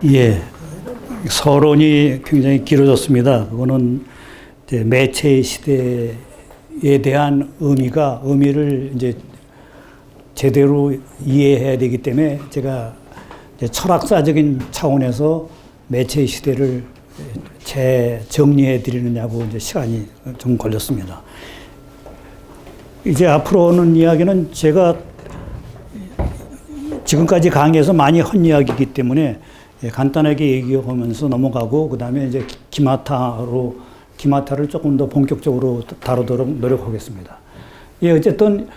예, 서론이 굉장히 길어졌습니다. 그거는 이제 매체 시대에 대한 의미를 이제 제대로 이해해야 되기 때문에 제가 이제 철학사적인 차원에서 매체 시대를 재정리해 드리느냐고 이제 시간이 좀 걸렸습니다. 이제 앞으로는 이야기는 제가 지금까지 강의에서 많이 한 이야기이기 때문에 간단하게 얘기하면서 넘어가고, 그 다음에 이제 기마타를 조금 더 본격적으로 다루도록 노력하겠습니다. 예, 어쨌든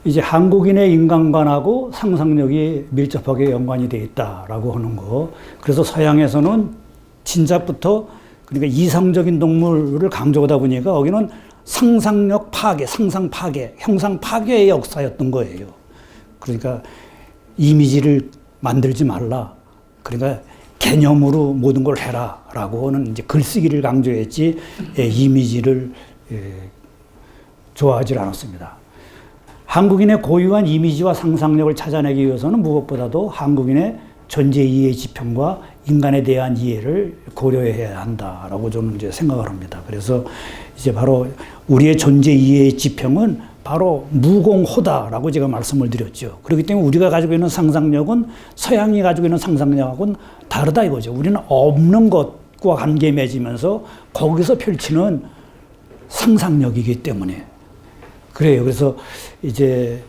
이제 한국인의 인간관하고 상상력이 밀접하게 연관이 되어 있다라고 하는 거. 그래서 서양에서는 진작부터 그러니까 이성적인 동물을 강조하다 보니까 여기는 상상력 파괴, 상상 파괴, 형상 파괴의 역사였던 거예요. 그러니까 이미지를 만들지 말라. 그러니까 개념으로 모든 걸 해라 라고 하는 이제 글쓰기를 강조했지, 이미지를 좋아하지 않았습니다. 한국인의 고유한 이미지와 상상력을 찾아내기 위해서는 무엇보다도 한국인의 존재 이해 지평과 인간에 대한 이해를 고려해야 한다라고 저는 이제 생각을 합니다. 그래서 이제 바로 우리의 존재 이해의 지평은 바로 무공호다라고 제가 말씀을 드렸죠. 그렇기 때문에 우리가 가지고 있는 상상력은 서양이 가지고 있는 상상력하고는 다르다 이거죠. 우리는 없는 것과 관계 맺으면서 거기서 펼치는 상상력이기 때문에 그래요. 그래서 이제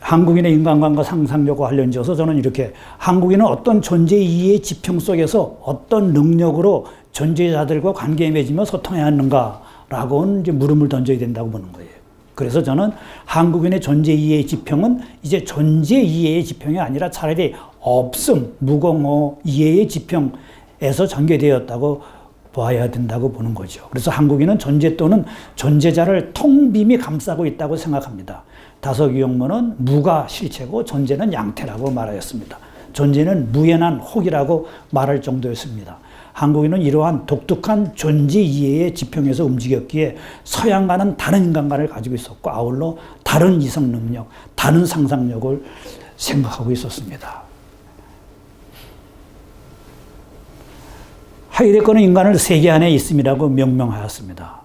한국인의 인간관과 상상력과 관련지어서 저는 이렇게 한국인은 어떤 존재 이해의 지평 속에서 어떤 능력으로 존재자들과 관계 맺으며 소통해야 하는가라고는 이제 물음을 던져야 된다고 보는 거예요. 그래서 저는 한국인의 존재 이해의 지평은 이제 존재 이해의 지평이 아니라 차라리 없음, 무공호 이해의 지평에서 전개되었다고 봐야 된다고 보는 거죠. 그래서 한국인은 존재 또는 존재자를 통빔이 감싸고 있다고 생각합니다. 다서기용문은 무가 실체고 존재는 양태라고 말하였습니다. 존재는 무연한 혹이라고 말할 정도였습니다. 한국인은 이러한 독특한 존재 이해의 지평에서 움직였기에 서양과는 다른 인간관을 가지고 있었고, 아울러 다른 이성 능력, 다른 상상력을 생각하고 있었습니다. 하이데거는 인간을 세계 안에 있음이라고 명명하였습니다.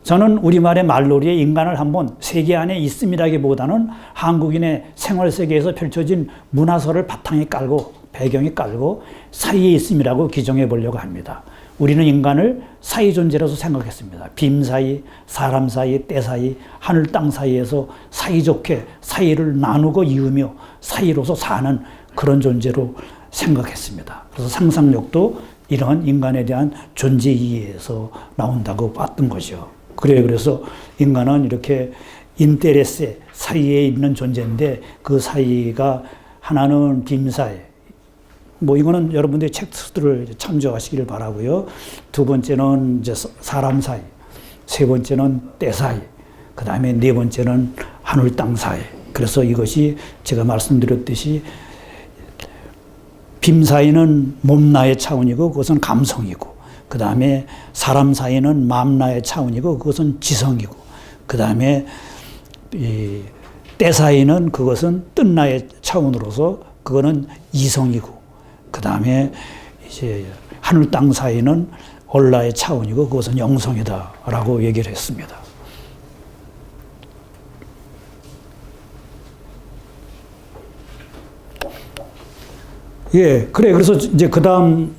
저는 우리말의 말놀이에 인간을 한번 세계 안에 있음이라기보다는 한국인의 생활세계에서 펼쳐진 문화설을 바탕에 깔고 배경에 깔고 사이에 있음이라고 규정해 보려고 합니다. 우리는 인간을 사이 존재라서 생각했습니다. 빔 사이, 사람 사이, 때 사이, 하늘 땅 사이에서 사이좋게 사이를 나누고 이으며 사이로서 사는 그런 존재로 생각했습니다. 그래서 상상력도 이런 인간에 대한 존재 이해에서 나온다고 봤던 거죠. 그래서 인간은 이렇게 인테레세 사이에 있는 존재인데, 그 사이가 하나는 빔 사이, 이거는 여러분들의 책들을 참조하시기를 바라고요. 두 번째는 이제 사람 사이, 세 번째는 때 사이, 그 다음에 네 번째는 하늘 땅 사이. 그래서 이것이 제가 말씀드렸듯이 빔 사이는 몸나의 차원이고 그것은 감성이고, 그 다음에 사람 사이는 마음나의 차원이고 그것은 지성이고, 그 다음에 때 사이는 그것은 뜻나의 차원으로서 그거는 이성이고, 그 다음에 이제 하늘 땅 사이는 얼라의 차원이고 그것은 영성이다라고 얘기를 했습니다. 예, 그래서 이제 그 다음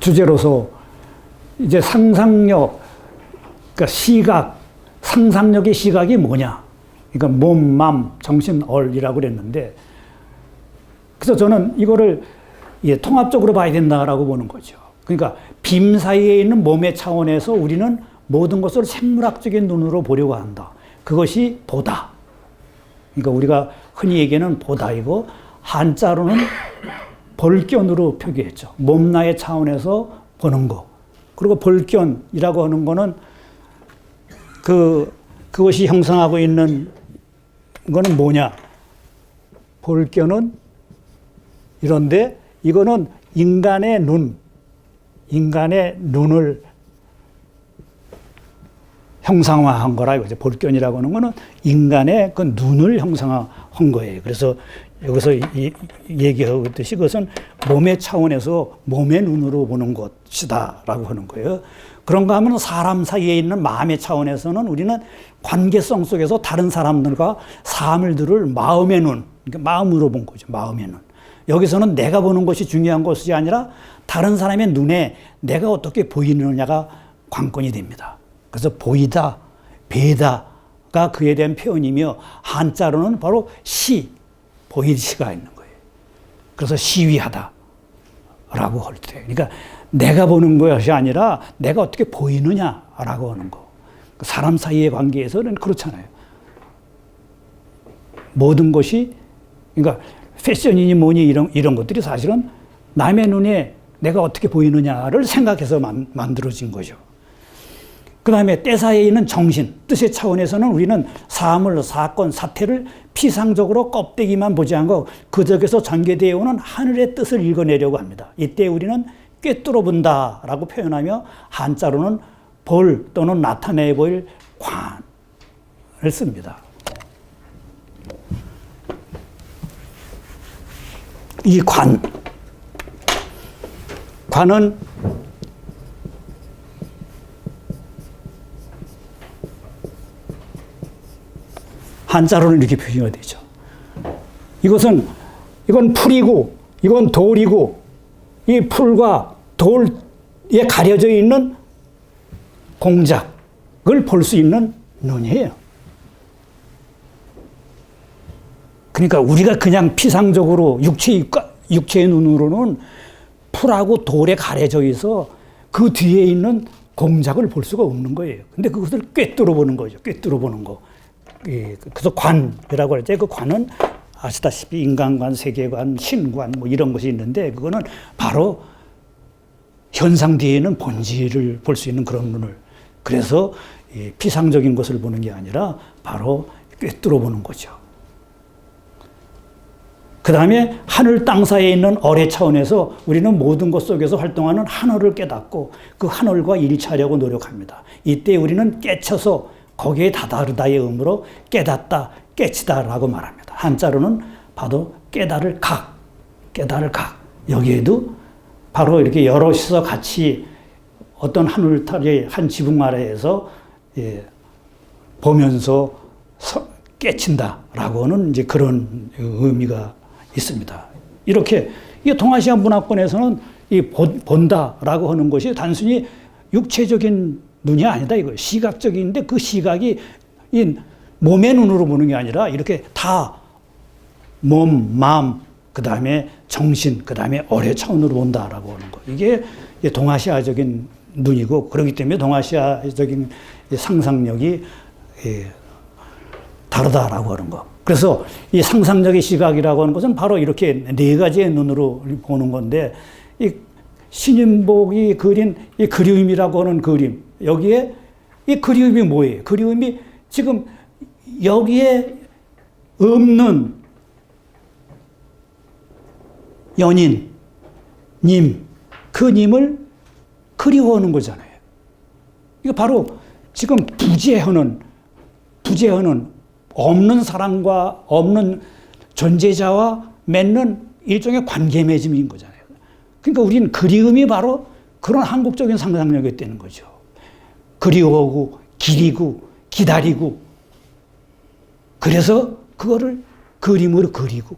주제로서 이제 상상력, 그러니까 시각, 상상력의 시각이 뭐냐? 그러니까 몸, 맘, 정신, 얼이라고 그랬는데, 그래서 저는 이거를 통합적으로 봐야 된다라고 보는 거죠. 그러니까 빔 사이에 있는 몸의 차원에서 우리는 모든 것을 생물학적인 눈으로 보려고 한다. 그것이 보다. 그러니까 우리가 흔히 얘기하는 보다이고, 한자로는 볼견으로 표기했죠. 몸나의 차원에서 보는 거. 그리고 볼견이라고 하는 거는 그것이 형성하고 있는 거는 뭐냐? 볼견은 이런데 이거는 인간의 눈을 형상화한 거라 이거죠. 볼견이라고 하는 거는 인간의 그 눈을 형상화한 거예요. 그래서 여기서 얘기하고 있듯이 그것은 몸의 차원에서 몸의 눈으로 보는 것이다라고 하는 거예요. 그런가 하면 사람 사이에 있는 마음의 차원에서는 우리는 관계성 속에서 다른 사람들과 삶을 들을 마음의 눈, 그러니까 마음으로 본 거죠. 마음의 눈. 여기서는 내가 보는 것이 중요한 것이 아니라 다른 사람의 눈에 내가 어떻게 보이느냐가 관건이 됩니다. 그래서 보이다, 배다가 그에 대한 표현이며 한자로는 바로 시, 보일 시가 있는 거예요. 그래서 시위하다 라고 할 때, 그러니까 내가 보는 것이 아니라 내가 어떻게 보이느냐라고 하는 거. 사람 사이의 관계에서는 그렇잖아요. 모든 것이, 그러니까 패션이니 뭐니 이런 것들이 사실은 남의 눈에 내가 어떻게 보이느냐를 생각해서 만들어진 거죠. 그 다음에 때사에 있는 정신, 뜻의 차원에서는 우리는 사물, 사건, 사태를 피상적으로 껍데기만 보지 않고 그 적에서 전개되어 오는 하늘의 뜻을 읽어내려고 합니다. 이때 우리는 꿰뚫어 본다라고 표현하며 한자로는 볼 또는 나타내 보일 관을 씁니다. 이 관은 한자로는 이렇게 표현이 되죠. 이건 풀이고, 이건 돌이고, 이 풀과 돌에 가려져 있는 공작을 볼 수 있는 눈이에요. 그러니까 우리가 그냥 피상적으로 육체의 눈으로는 풀하고 돌에 가려져 있어 그 뒤에 있는 공작을 볼 수가 없는 거예요. 근데 그것을 꿰뚫어 보는 거죠. 꿰뚫어 보는 거. 그래서 관이라고 할 때 그 관은 아시다시피 인간관, 세계관, 신관 뭐 이런 것이 있는데 그거는 바로 현상 뒤에 있는 본질을 볼 수 있는 그런 눈을, 그래서 피상적인 것을 보는 게 아니라 바로 꿰뚫어 보는 거죠. 그 다음에 하늘 땅 사이에 있는 어뢰 차원에서 우리는 모든 것 속에서 활동하는 하늘을 깨닫고 그 하늘과 일치하려고 노력합니다. 이때 우리는 깨쳐서 거기에 다다르다의 의미로 깨닫다, 깨치다라고 말합니다. 한자로는 바로 깨달을 각. 여기에도 바로 이렇게 여럿이서 같이 어떤 하늘탈의 한 지붕 아래에서 보면서 깨친다라고 하는 이제 그런 의미가 있습니다. 이렇게 이 동아시아 문화권에서는 이 본다라고 하는 것이 단순히 육체적인 눈이 아니다 이거 시각적인데 그 시각이 이 몸의 눈으로 보는 게 아니라 이렇게 다 몸, 마음, 그 다음에 정신, 그 다음에 어뢰 차원으로 본다라고 하는 거. 이게 동아시아적인 눈이고 그렇기 때문에 동아시아적인 상상력이 다르다라고 하는 거. 그래서 이 상상력의 시각이라고 하는 것은 바로 이렇게 네 가지의 눈으로 보는 건데 이 신윤복이 그린 이 그리움이라고 하는 그림, 여기에 이 그리움이 뭐예요? 그리움이 지금 여기에 없는 연인, 님, 그 님을 그리워하는 거잖아요. 이거 바로 지금 부재하는 없는 사람과 없는 존재자와 맺는 일종의 관계 맺음인 거잖아요. 그러니까 우리는 그리움이 바로 그런 한국적인 상상력이 되는 거죠. 그리워하고 기리고 기다리고 그래서 그거를 그림으로 그리고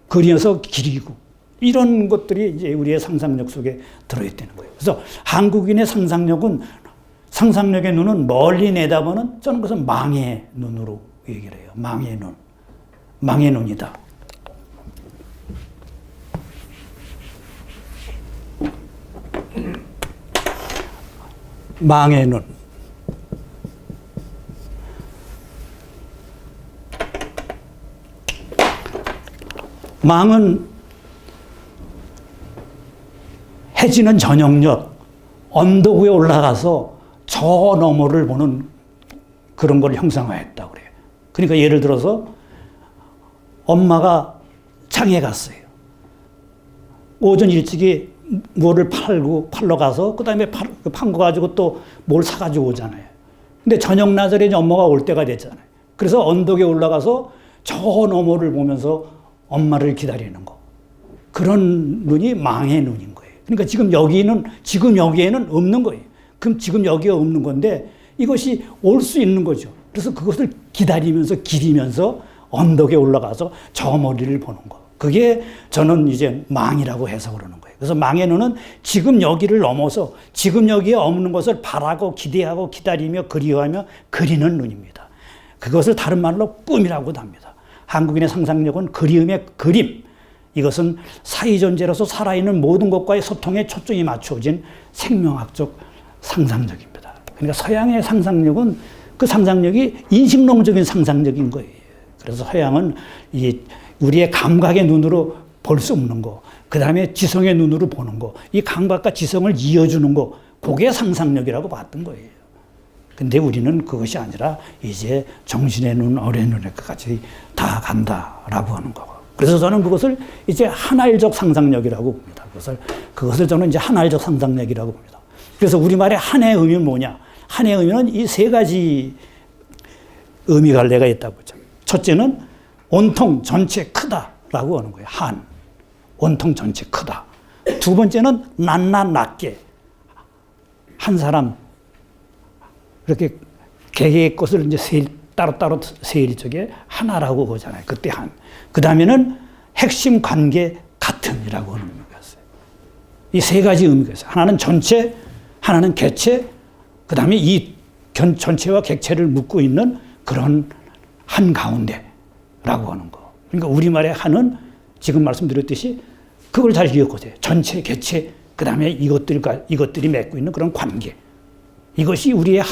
그려서 기리고 이런 것들이 이제 우리의 상상력 속에 들어있다는 거예요. 그래서 한국인의 상상력의 눈은 멀리 내다보는 저는 그것은 망의 눈으로 얘기를 해요. 망의 눈. 망의 눈이다. 망의 눈. 망은 해지는 저녁녘 언덕 위에 올라가서 저 너머를 보는 그런 걸 형상화했다고 그래요. 그러니까 예를 들어서 엄마가 장에 갔어요. 오전 일찍이 뭐를 팔러 가서 그 다음에 판 거 가지고 또 뭘 사가지고 오잖아요. 근데 저녁 나절에 엄마가 올 때가 됐잖아요. 그래서 언덕에 올라가서 저 너머를 보면서 엄마를 기다리는 거. 그런 눈이 망의 눈인 거예요. 그러니까 지금 여기에는 없는 거예요. 그럼 지금 여기에 없는 건데 이것이 올 수 있는 거죠. 그래서 그것을 기리면서 언덕에 올라가서 저 머리를 보는 거. 그게 저는 이제 망이라고 해석을 하는 거예요. 그래서 망의 눈은 지금 여기를 넘어서 지금 여기에 없는 것을 바라고 기대하고 기다리며 그리워하며 그리는 눈입니다. 그것을 다른 말로 꿈이라고도 합니다. 한국인의 상상력은 그리움의 그림. 이것은 사회존재로서 살아있는 모든 것과의 소통에 초점이 맞춰진 생명학적 상상력입니다. 그러니까 서양의 상상력은 그 상상력이 인식론적인 상상력인 거예요. 그래서 서양은 우리의 감각의 눈으로 볼 수 없는 거, 그 다음에 지성의 눈으로 보는 거, 이 감각과 지성을 이어주는 거, 그게 상상력이라고 봤던 거예요. 근데 우리는 그것이 아니라 이제 정신의 눈, 어의 눈에까지 다 간다라고 하는 거고. 그래서 저는 그것을 이제 한알적 상상력이라고 봅니다. 그것을 저는 이제 한알적 상상력이라고 봅니다. 그래서 우리말의 한의 의미는 뭐냐? 한의 의미는 이 세 가지 의미 갈래가 있다고 보죠. 첫째는 온통 전체 크다라고 하는 거예요. 한. 온통 전체 크다. 두 번째는 낮게. 한 사람 이렇게 개개의 것을 이제 따로따로 세일 쪽에 하나라고 보잖아요. 그때 한. 그 다음에는 핵심 관계 같은이라고 하는 의미가 있어요. 이 세 가지 의미가 있어요. 하나는 전체, 하나는 객체, 그 다음에 이 전체와 객체를 묶고 있는 그런 한 가운데라고 하는 거. 그러니까 우리말의 한은 지금 말씀드렸듯이 그걸 잘 기억하세요. 전체, 객체, 그 다음에 이것들이 맺고 있는 그런 관계. 이것이 우리의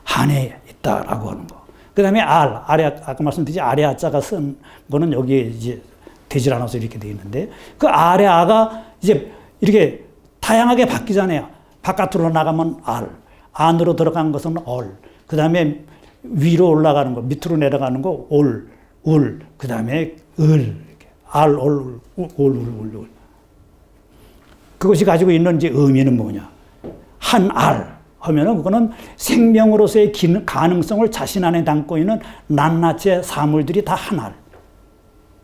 한에 있다라고 하는 거. 그 다음에 아까 말씀드렸듯이 아래 아자가 쓴 거는 여기에 이제 되질 않아서 이렇게 되어 있는데 그 아래 아가 이제 이렇게 다양하게 바뀌잖아요. 바깥으로 나가면 안으로 들어간 것은 그 다음에 위로 올라가는 거, 밑으로 내려가는 거 울, 그 다음에 이렇게 올. 그것이 가지고 있는 이제 의미는 뭐냐? 한 하면은 그거는 생명으로서의 가능성을 자신 안에 담고 있는 낱낱의 사물들이 다 한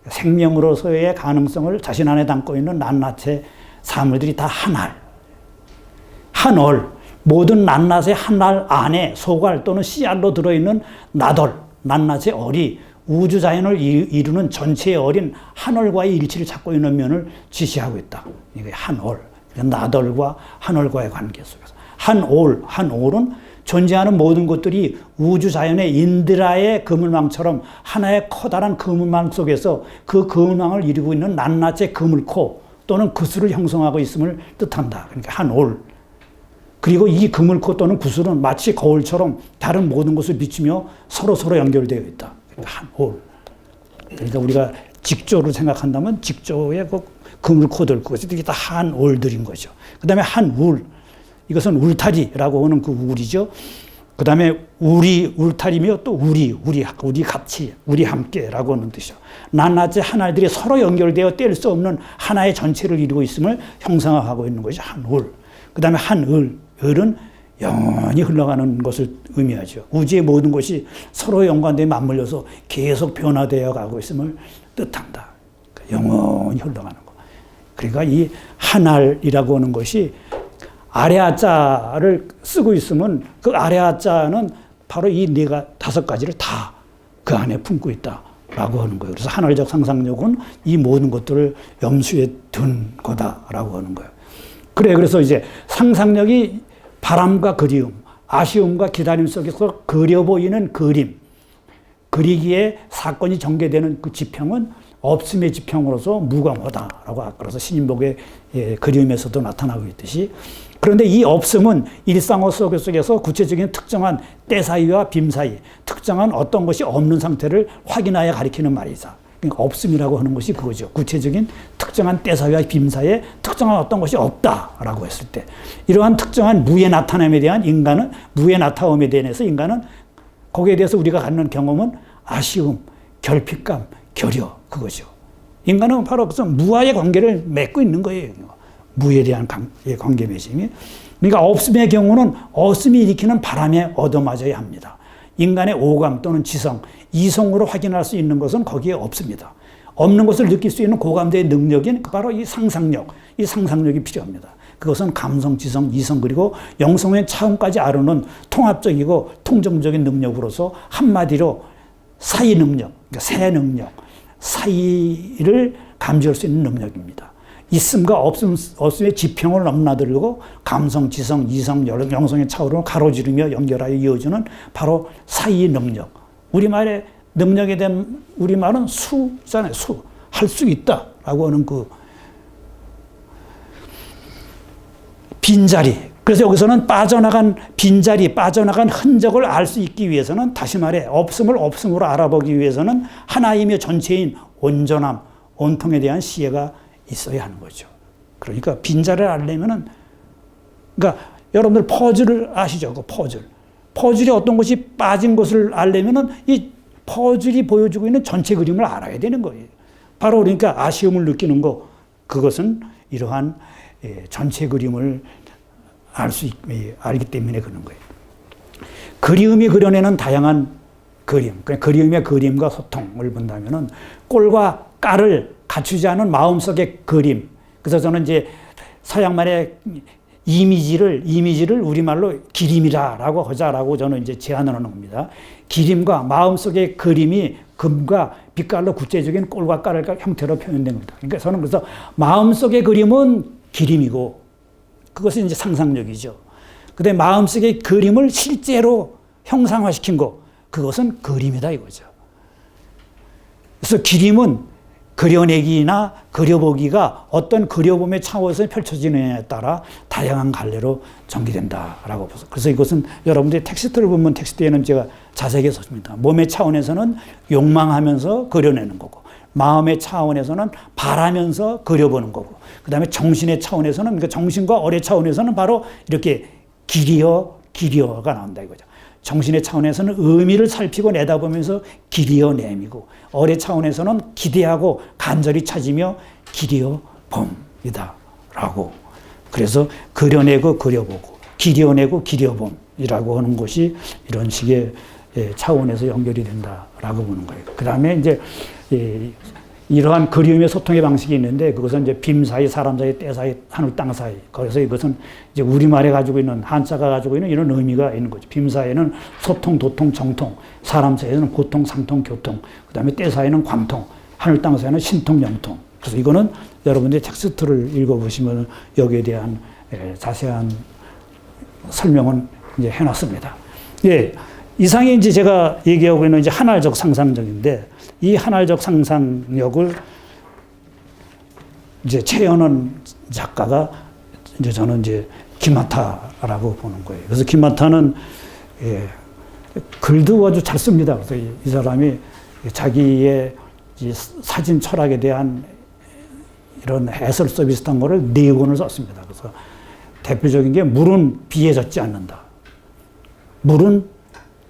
생명으로서의 가능성을 자신 안에 담고 있는 낱낱의 사물들이 다 한 모든 낱낱의 한 알 안에 소알 또는 씨알로 들어있는 낱낱의 얼이 우주 자연을 이루는 전체의 얼인 한얼과의 일치를 찾고 있는 면을 지시하고 있다. 이게 한얼. 낱얼과 한얼과의 관계 속에서. 한올은 존재하는 모든 것들이 우주 자연의 인드라의 그물망처럼 하나의 커다란 그물망 속에서 그 그물망을 이루고 있는 낱낱의 그물코 또는 구슬을 형성하고 있음을 뜻한다. 그러니까 한올. 그리고 이 그물코 또는 구슬은 마치 거울처럼 다른 모든 것을 비추며 서로 연결되어 있다. 그러니까 한올. 그러니까 우리가 직조로 생각한다면 직조의 그 그물코들, 그것이 다 한올들인 거죠. 그 다음에 한울. 이것은 울타리라고 하는 그 울이죠. 그 다음에 울타리며 또 우리 같이, 우리 함께라고 하는 뜻이죠. 낱낱이 하나들이 서로 연결되어 뗄 수 없는 하나의 전체를 이루고 있음을 형상화하고 있는 것이 한울. 그 다음에 을은 영원히 흘러가는 것을 의미하죠. 우주의 모든 것이 서로 연관되어 맞물려서 계속 변화되어 가고 있음을 뜻한다. 영원히 흘러가는 것. 그러니까 이 한알이라고 하는 것이 아래 아자를 쓰고 있으면 그 아래 아자는 바로 이 다섯 가지를 다 그 안에 품고 있다라고 하는 거예요. 그래서 한알적 상상력은 이 모든 것들을 염수에 둔 거다라고 하는 거예요. 그래서 이제 상상력이 바람과 그리움, 아쉬움과 기다림 속에서 그려 보이는 그림, 그리기에 사건이 전개되는 그 지평은 없음의 지평으로서 무광하다라고 아까서 신인복의 그림에서도 나타나고 있듯이 그런데 이 없음은 일상어 속에서 구체적인 특정한 때 사이와 빔 사이, 특정한 어떤 것이 없는 상태를 확인하여 가리키는 말이다. 그러니까 없음이라고 하는 것이 그거죠. 구체적인 특정한 때 사이와 빔 사이에 특정한 어떤 것이 없다라고 했을 때 이러한 특정한 무의 나타남에 대한 무의 나타남에 대해서 인간은 거기에 대해서 우리가 갖는 경험은 아쉬움, 결핍감, 결여 그거죠. 인간은 바로 무와의 관계를 맺고 있는 거예요. 무에 대한 관계 맺음이. 그러니까 없음의 경우는 없음이 일으키는 바람에 얻어맞아야 합니다. 인간의 오감 또는 지성, 이성으로 확인할 수 있는 것은 거기에 없습니다. 없는 것을 느낄 수 있는 고감대의 능력인 바로 이 상상력이 필요합니다. 그것은 감성, 지성, 이성 그리고 영성의 차원까지 아르는 통합적이고 통정적인 능력으로서 한마디로 사이 능력, 그러니까 새 능력, 사이를 감지할 수 있는 능력입니다. 있음과 없음의 지평을 넘나들고 감성, 지성, 이성, 영성의 차원을 가로지르며 연결하여 이어주는 바로 사이 능력. 우리말의 능력에 대한 우리말은 수잖아요. 할 수 있다라고 하는 그 빈자리. 그래서 여기서는 빠져나간 빈자리, 빠져나간 흔적을 알 수 있기 위해서는 다시 말해 없음을 없음으로 알아보기 위해서는 하나이며 전체인 온전함, 온통에 대한 시혜가 있어야 하는 거죠. 그러니까 빈자리를 알려면은 그러니까 여러분들 퍼즐을 아시죠? 그 퍼즐. 퍼즐이 어떤 것이 빠진 것을 알려면은 이 퍼즐이 보여주고 있는 전체 그림을 알아야 되는 거예요. 바로 그러니까 아쉬움을 느끼는 거 그것은 이러한 전체 그림을 알기 때문에 그런 거예요. 그리움이 그려내는 다양한 그림, 그러니까 그리움의 그림과 소통을 본다면은 꼴과 깔을 갖추지 않은 마음속의 그림. 그래서 저는 이제 서양말의 이미지를 우리말로 기림이라고 하자라고 저는 이제 제안을 하는 겁니다. 기림과 마음속의 그림이 금과 빛깔로 구체적인 꼴과 깔을 형태로 표현된 겁니다. 그러니까 저는 그래서 마음속의 그림은 기림이고 그것은 이제 상상력이죠. 근데 마음속의 그림을 실제로 형상화시킨 거 그것은 그림이다 이거죠. 그래서 기림은 그려내기나 그려보기가 어떤 그려봄의 차원에서 펼쳐지느냐에 따라 다양한 갈래로 전개된다라고 보죠. 그래서 이것은 여러분들이 텍스트를 보면 텍스트에는 제가 자세하게 썼습니다. 몸의 차원에서는 욕망하면서 그려내는 거고 마음의 차원에서는 바라면서 그려보는 거고 그 다음에 정신의 차원에서는 그러니까 정신과 어뢰 차원에서는 바로 이렇게 기리어가 나온다 이거죠. 정신의 차원에서는 의미를 살피고 내다보면서 기리어냄이고 어뢰 차원에서는 기대하고 간절히 찾으며 기리어봄이다 라고 그래서 그려내고 그려보고 기리어내고 기려봄이라고 하는 것이 이런 식의 차원에서 연결이 된다라고 보는 거예요. 그 다음에 이제 이러한 그리움의 소통의 방식이 있는데 그것은 이제 빔 사이, 사람 사이, 때 사이, 하늘 땅 사이. 그래서 이것은 이제 우리말에 가지고 있는 한자가 가지고 있는 이런 의미가 있는 거죠. 빔 사이에는 소통, 도통, 정통, 사람 사이에는 고통, 상통, 교통, 그다음에 때 사이에는 관통, 하늘 땅 사이에는 신통, 영통. 그래서 이거는 여러분들이 텍스트를 읽어보시면 여기에 대한 자세한 설명은 이제 해놨습니다. 예, 이상이 이제 제가 얘기하고 있는 이제 한알적 상상력인데 이 한알적 상상력을 이제 최연원 작가가 이제 저는 이제 김하타라고 보는 거예요. 그래서 김하타는 글도 아주 잘 씁니다. 그래서 이 사람이 자기의 이 사진 철학에 대한 이런 해설서 비슷한 거를 4권을 썼습니다. 그래서 대표적인 게 물은 비에 젖지 않는다. 물은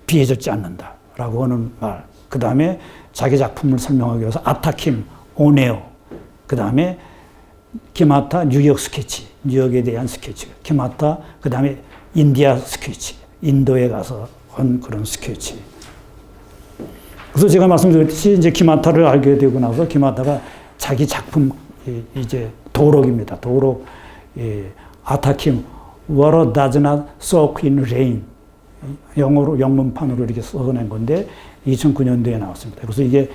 비에 젖지 않는다라고 하는 말. 그 다음에 자기 작품을 설명하기 위해서 아타킴, 오네오. 그 다음에 김하타 뉴욕 스케치, 뉴욕에 대한 스케치. 김하타 그 다음에 인디아 스케치, 인도에 가서 한 그런 스케치. 그래서 제가 말씀드렸듯이 이제 김하타를 알게 되고 나서 김하타가 자기 작품 이제 도록입니다. 도록 아타킴 Water does not soak in rain. 영어로 영문판으로 이렇게 써낸 건데 2009년도에 나왔습니다. 그래서 이게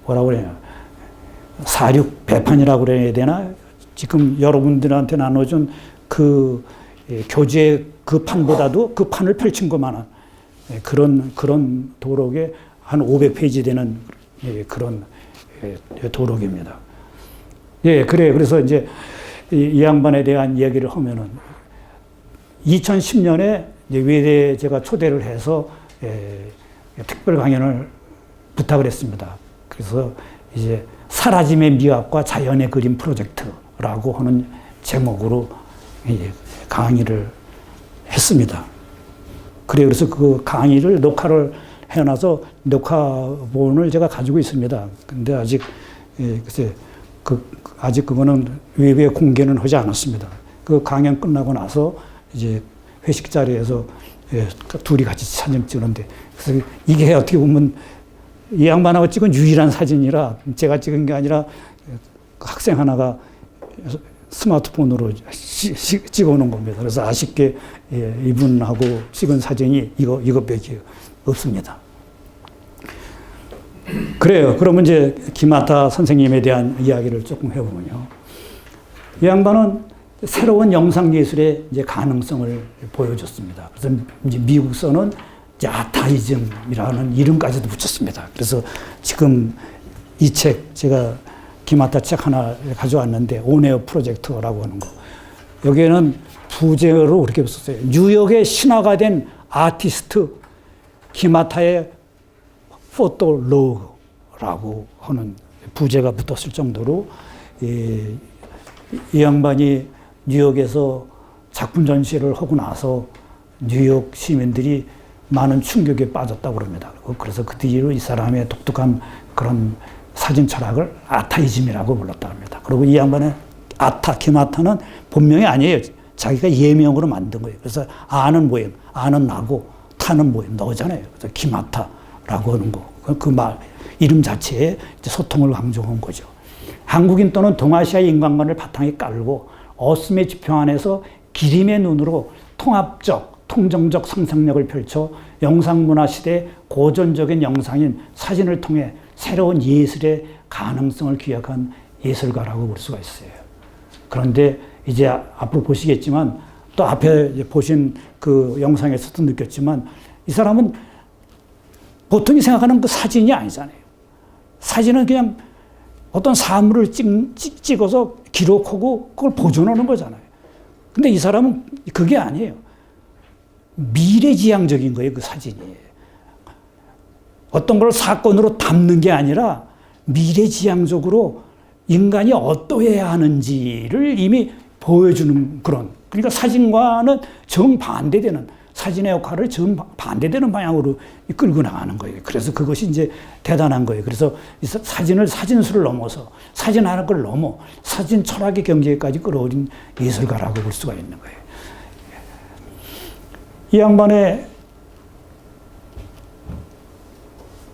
뭐라고 그래요? 사륙 배판이라고 그래야 되나? 지금 여러분들한테 나눠준 그 교재 그 판보다도 그 판을 펼친 것만한 그런 도록에 한 500페이지 되는 그런 도록입니다. 예, 그래. 그래서 이제 이 양반에 대한 이야기를 하면은 2010년에 외대에 제가 초대를 해서 특별 강연을 부탁을 했습니다. 그래서 이제 사라짐의 미학과 자연의 그림 프로젝트라고 하는 제목으로 강의를 했습니다. 그래서 그 강의를 녹화를 해놔서 녹화본을 제가 가지고 있습니다. 근데 아직 글쎄 아직 그거는 외부에 공개는 하지 않았습니다. 그 강연 끝나고 나서 이제 회식 자리에서 둘이 같이 사진 찍는데 그래서 이게 어떻게 보면 이 양반하고 찍은 유일한 사진이라 제가 찍은 게 아니라 학생 하나가 스마트폰으로 찍어놓은 겁니다. 그래서 아쉽게 이분하고 찍은 사진이 이것밖에 없습니다. 그래요. 그러면 이제 기마타 선생님에 대한 이야기를 조금 해보면요. 이 양반은 새로운 영상 예술의 이제 가능성을 보여줬습니다. 그래서 이제 미국서는 이제 아타이즘이라는 이름까지도 붙였습니다. 그래서 지금 이 책 제가 기마타 책 하나 가져왔는데 온에어 프로젝트라고 하는 거. 여기에는 부제로 그렇게 썼어요. 뉴욕의 신화가 된 아티스트 기마타의 포토로그라고 하는 부제가 붙었을 정도로 이 양반이 뉴욕에서 작품 전시를 하고 나서 뉴욕 시민들이 많은 충격에 빠졌다고 그럽니다. 그래서 그 뒤로 이 사람의 독특한 그런 사진 철학을 아타이즘이라고 불렀다고 합니다. 그리고 이 양반의 기마타는 본명이 아니에요. 자기가 예명으로 만든 거예요. 그래서 아는 모임, 아는 나고 타는 모임 너잖아요. 그래서 기마타라고 하는 거. 그 이름 자체에 소통을 강조한 거죠. 한국인 또는 동아시아의 인간관을 바탕에 깔고 어슴의 지평 안에서 기림의 눈으로 통합적, 통정적 상상력을 펼쳐 영상문화 시대의 고전적인 영상인 사진을 통해 새로운 예술의 가능성을 기획한 예술가라고 볼 수가 있어요. 그런데 이제 앞으로 보시겠지만 또 앞에 보신 그 영상에서도 느꼈지만 이 사람은 보통이 생각하는 그 사진이 아니잖아요. 사진은 그냥 어떤 사물을 찍어서 기록하고 그걸 보존하는 거잖아요. 근데 이 사람은 그게 아니에요. 미래지향적인 거예요, 그 사진이. 어떤 걸 사건으로 담는 게 아니라 미래지향적으로 인간이 어떠해야 하는지를 이미 보여주는 그런. 그러니까 사진과는 정반대되는, 사진의 역할을 정반대되는 방향으로 끌고 나가는 거예요. 그래서 그것이 이제 대단한 거예요. 그래서 사진술을 넘어서, 사진 하는 걸 넘어 사진 철학의 경지에까지 끌어올린 예술가라고 볼 수가 있는 거예요. 이 양반의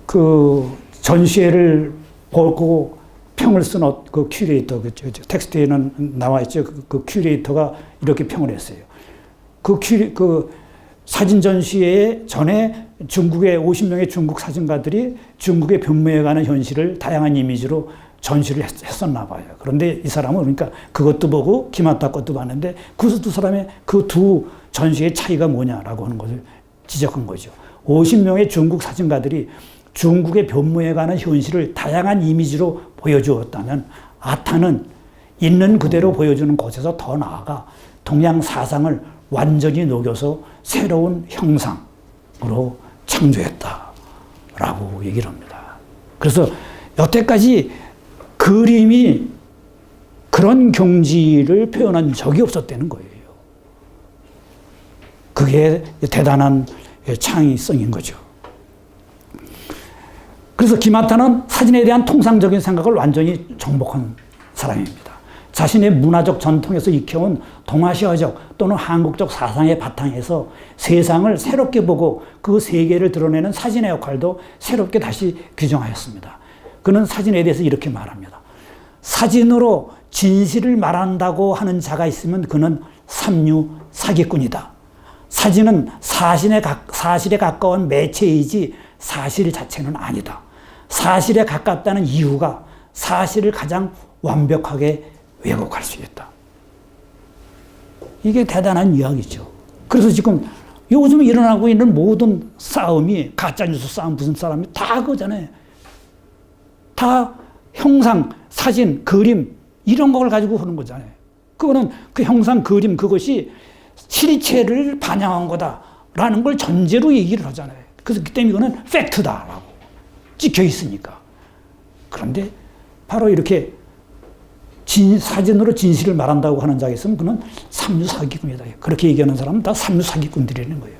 그 전시회를 보고 평을 쓴 그 큐레이터, 텍스트에는 나와 있죠. 그 큐레이터가 이렇게 평을 했어요. 그 사진 전시회 전에 중국의 50명의 중국 사진가들이 중국의 변모해 가는 현실을 다양한 이미지로 전시를 했었나 봐요. 그런데 이 사람은 그러니까 그것도 보고 기마타 것도 봤는데 그 두 사람의 그 두 전시의 차이가 뭐냐라고 하는 것을 지적한 거죠. 50명의 중국 사진가들이 중국의 변모해 가는 현실을 다양한 이미지로 보여주었다면 아타는 있는 그대로 보여주는 곳에서 더 나아가 동양 사상을 완전히 녹여서 새로운 형상으로 창조했다라고 얘기를 합니다. 그래서 여태까지 그림이 그런 경지를 표현한 적이 없었다는 거예요. 그게 대단한 창의성인 거죠. 그래서 기마타는 사진에 대한 통상적인 생각을 완전히 정복한 사람입니다. 자신의 문화적 전통에서 익혀온 동아시아적 또는 한국적 사상의 바탕에서 세상을 새롭게 보고 그 세계를 드러내는 사진의 역할도 새롭게 다시 규정하였습니다. 그는 사진에 대해서 이렇게 말합니다. 사진으로 진실을 말한다고 하는 자가 있으면 그는 삼류 사기꾼이다. 사진은 사실에 가까운 매체이지 사실 자체는 아니다. 사실에 가깝다는 이유가 사실을 가장 완벽하게 왜곡할 수 있다. 이게 대단한 이야기죠. 그래서 지금 요즘 일어나고 있는 모든 싸움이 가짜뉴스 싸움 무슨 싸움이 다 그거잖아요. 다 형상, 사진, 그림 이런 걸 가지고 하는 거잖아요. 그거는 그 형상, 그림 그것이 실체를 반영한 거다라는 걸 전제로 얘기를 하잖아요. 그래서 그때 이거는 팩트다라고 찍혀 있으니까. 그런데 바로 이렇게 사진으로 진실을 말한다고 하는 자가 있으면 그는 삼류 사기꾼이다. 그렇게 얘기하는 사람은 다 삼류 사기꾼들이라는 거예요.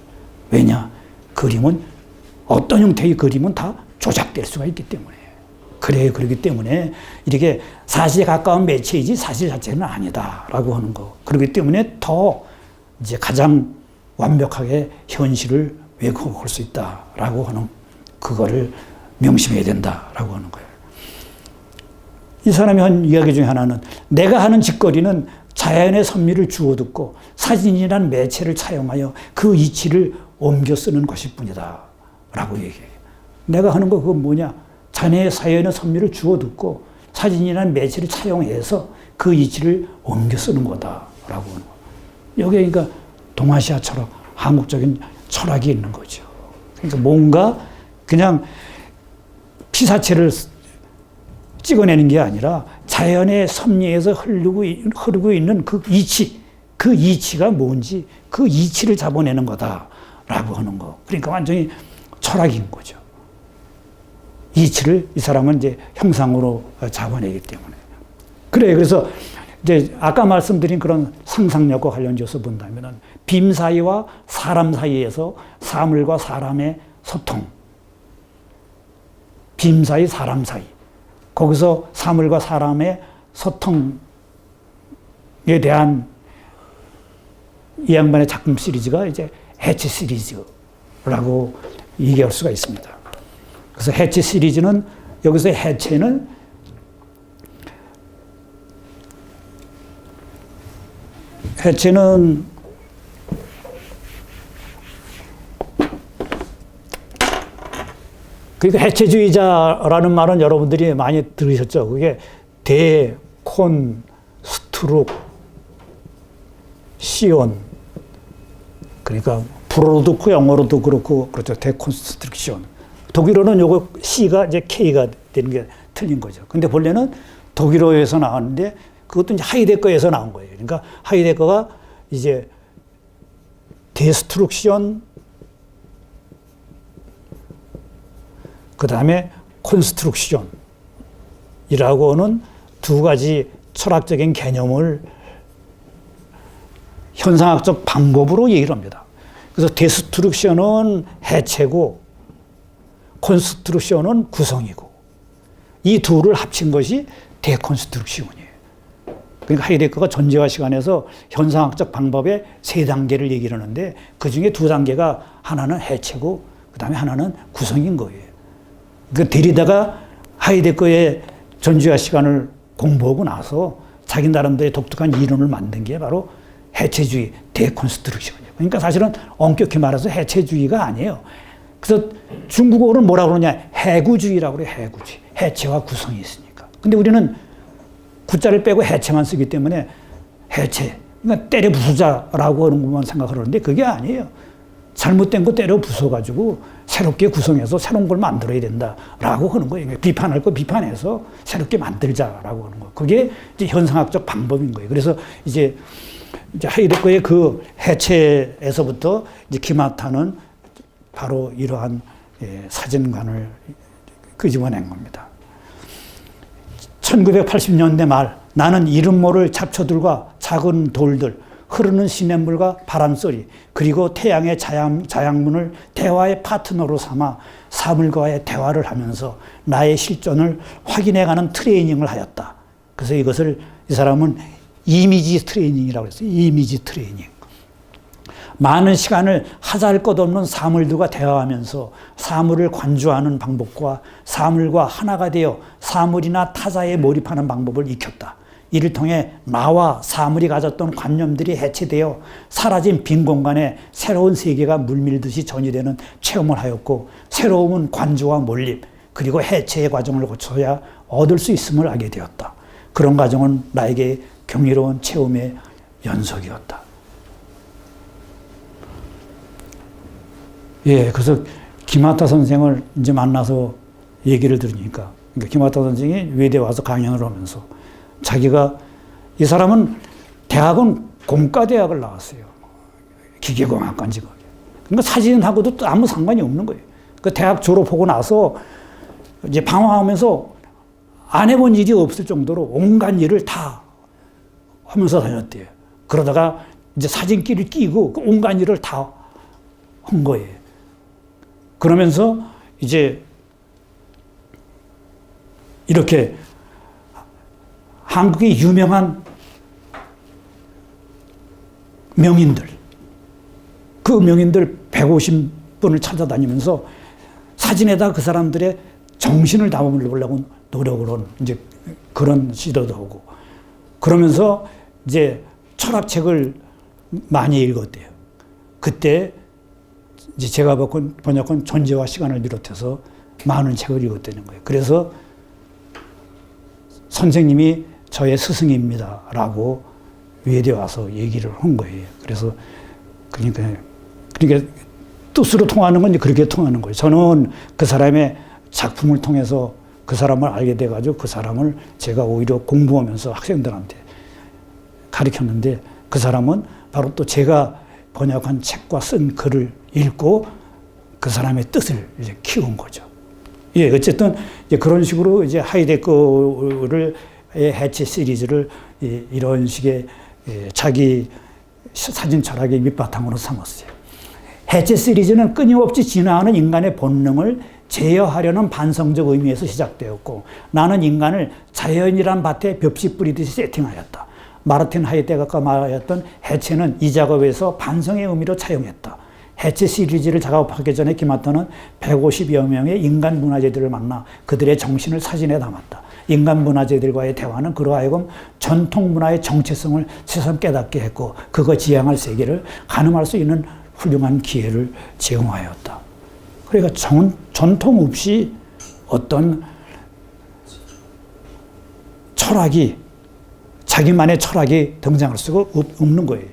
왜냐? 그림은 어떤 형태의 그림은 다 조작될 수가 있기 때문에. 그렇기 때문에 이렇게 사실에 가까운 매체이지 사실 자체는 아니다라고 하는 거. 그렇기 때문에 더 이제 가장 완벽하게 현실을 왜곡할 수 있다라고 하는 그거를 명심해야 된다라고 하는 거예요. 이 사람이 한 이야기 중에 하나는 내가 하는 짓거리는 자연의 섭리를 주워 듣고 사진이란 매체를 차용하여 그 이치를 옮겨 쓰는 것일 뿐이다 라고 얘기해요. 내가 하는 거 그건 뭐냐? 자연의 섭리를 주워 듣고 사진이란 매체를 차용해서 그 이치를 옮겨 쓰는 거다 라고 하는 거예요. 여기에 그러니까 동아시아 철학, 한국적인 철학이 있는 거죠. 그러니까 뭔가 그냥 피사체를 찍어내는 게 아니라 자연의 섭리에서 흐르고 있는 그 이치가 뭔지 그 이치를 잡아내는 거다라고 하는 거. 그러니까 완전히 철학인 거죠. 이치를 이 사람은 이제 형상으로 잡아내기 때문에. 그래, 그래서 이제 아까 말씀드린 그런 상상력과 관련지어서 본다면은 빔 사이와 사람 사이에서 사물과 사람의 소통, 빔 사이, 사람 사이, 거기서 사물과 사람의 소통에 대한 이 양반의 작품 시리즈가 이제 해체 시리즈라고 얘기할 수가 있습니다. 그래서 해체 시리즈는 여기서 해체는 그러니까 해체주의자라는 말은 여러분들이 많이 들으셨죠. 그게 데콘스트럭시온. 그러니까 불어로도 그렇고 영어로도 그렇고 그렇죠. 데콘스트럭시온. 독일어는 요거 C가 이제 K가 되는 게 틀린 거죠. 근데 본래는 독일어에서 나왔는데 그것도 이제 하이데거에서 나온 거예요. 그러니까 하이데거가 이제 데스트럭션 그 다음에 콘스트럭션이라고 하는 두 가지 철학적인 개념을 현상학적 방법으로 얘기를 합니다. 그래서 데스트럭션은 해체고 콘스트럭션은 구성이고 이 둘을 합친 것이 데콘스트럭션이에요. 그러니까 하이데거가 존재와 시간에서 현상학적 방법의 세 단계를 얘기를 하는데 그 중에 두 단계가 하나는 해체고 그 다음에 하나는 구성인 거예요. 그 데리다가 하이데거의 존재와 시간을 공부하고 나서 자기 나름대로의 독특한 이론을 만든 게 바로 해체주의, 데콘스트럭션이에요. 그러니까 사실은 엄격히 말해서 해체주의가 아니에요. 그래서 중국어로는 뭐라고 그러냐? 해구주의라고 그래요. 해구주의. 해체와 구성이 있으니까. 근데 우리는 구자를 빼고 해체만 쓰기 때문에 해체, 그러니까 때려 부수자라고 하는 것만 생각하는데 그게 아니에요. 잘못된 거 때려 부숴가지고 새롭게 구성해서 새로운 걸 만들어야 된다라고 하는 거예요. 비판할 거 비판해서 새롭게 만들자라고 하는 거. 그게 이제 현상학적 방법인 거예요. 그래서 이제 하이데거의 그 해체에서부터 이제 기마타는 바로 이러한 사진관을 끄집어낸 겁니다. 1980년대 말 나는 이름 모를 잡초들과 작은 돌들, 흐르는 시냇물과 바람소리, 그리고 태양의 자양문을 대화의 파트너로 삼아 사물과의 대화를 하면서 나의 실존을 확인해가는 트레이닝을 하였다. 그래서 이것을 이 사람은 이미지 트레이닝이라고 했어요. 이미지 트레이닝. 많은 시간을 하잘 것 없는 사물들과 대화하면서 사물을 관주하는 방법과 사물과 하나가 되어 사물이나 타자에 몰입하는 방법을 익혔다. 이를 통해 나와 사물이 가졌던 관념들이 해체되어 사라진 빈 공간에 새로운 세계가 물밀듯이 전이되는 체험을 하였고 새로운 관주와 몰입 그리고 해체의 과정을 거쳐야 얻을 수 있음을 알게 되었다. 그런 과정은 나에게 경이로운 체험의 연속이었다. 예, 그래서 기마타 선생을 이제 만나서 얘기를 들으니까 그러니까 기마타 선생이 외대에 와서 강연을 하면서 자기가 이 사람은 대학은 공과대학을 나왔어요. 기계공학과인지. 그러니까 사진하고도 또 아무 상관이 없는 거예요. 그 대학 졸업하고 나서 이제 방황하면서 안 해본 일이 없을 정도로 온갖 일을 다 하면서 다녔대요. 그러다가 이제 사진기를 끼고 그 온갖 일을 다 한 거예요. 그러면서 이제 이렇게 한국의 유명한 명인들, 그 명인들 150분을 찾아다니면서 사진에다 그 사람들의 정신을 담으려고 노력을 한 이제 그런 시도도 하고 그러면서 이제 철학책을 많이 읽었대요. 그때 이제 제가 번역한 존재와 시간을 비롯해서 많은 책을 읽었다는 거예요. 그래서 선생님이 저의 스승입니다라고 외대 와서 얘기를 한 거예요. 그래서 그러니까 뜻으로 통하는 건 그렇게 통하는 거예요. 저는 그 사람의 작품을 통해서 그 사람을 알게 돼가지고 그 사람을 제가 오히려 공부하면서 학생들한테 가르쳤는데 그 사람은 바로 또 제가 번역한 책과 쓴 글을 읽고 그 사람의 뜻을 이제 키운 거죠. 예, 어쨌든 이제 그런 식으로 이제 하이데거의 해체 시리즈를 이런 식의 자기 사진 철학의 밑바탕으로 삼았어요. 해체 시리즈는 끊임없이 진화하는 인간의 본능을 제어하려는 반성적 의미에서 시작되었고 나는 인간을 자연이란 밭에 벽시 뿌리듯이 세팅하였다. 마르틴 하이데거가 말하였던 해체는 이 작업에서 반성의 의미로 차용했다. 해체 시리즈를 작업하기 전에 김하터는 150여 명의 인간 문화재들을 만나 그들의 정신을 사진에 담았다. 인간 문화재들과의 대화는 그로 하여금 전통 문화의 정체성을 새삼 깨닫게 했고 그거 지향할 세계를 가늠할 수 있는 훌륭한 기회를 제공하였다. 그러니까 전통 없이 어떤 철학이 자기만의 철학이 등장할 수가 없는 거예요.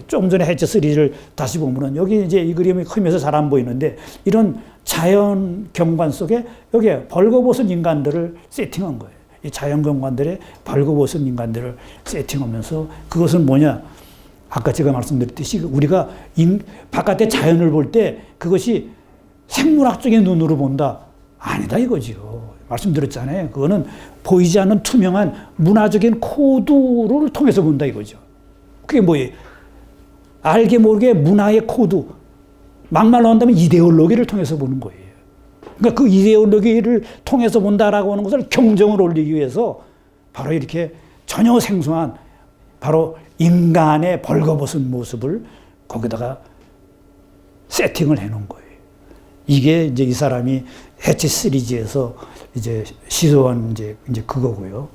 좀 전에 해체 시리즈를 다시 보면은 여기 이제 이 그림이 크면서 잘 안 보이는데 이런 자연 경관 속에 여기에 벌거벗은 인간들을 세팅한 거예요. 이 자연 경관들의 벌거벗은 인간들을 세팅하면서 그것은 뭐냐? 아까 제가 말씀드렸듯이 우리가 바깥의 자연을 볼 때 그것이 생물학적인 눈으로 본다. 아니다 이거지요. 말씀드렸잖아요. 그거는 보이지 않는 투명한 문화적인 코드를 통해서 본다 이거죠. 그게 뭐예요? 알게 모르게 문화의 코드, 막말로 한다면 이데올로기를 통해서 보는 거예요. 그러니까 그 이데올로기를 통해서 본다라고 하는 것을 경정을 올리기 위해서 바로 이렇게 전혀 생소한 바로 인간의 벌거벗은 모습을 거기다가 세팅을 해 놓은 거예요. 이게 이제 이 사람이 해체 시리즈에서 이제 시도한 이제 그거고요.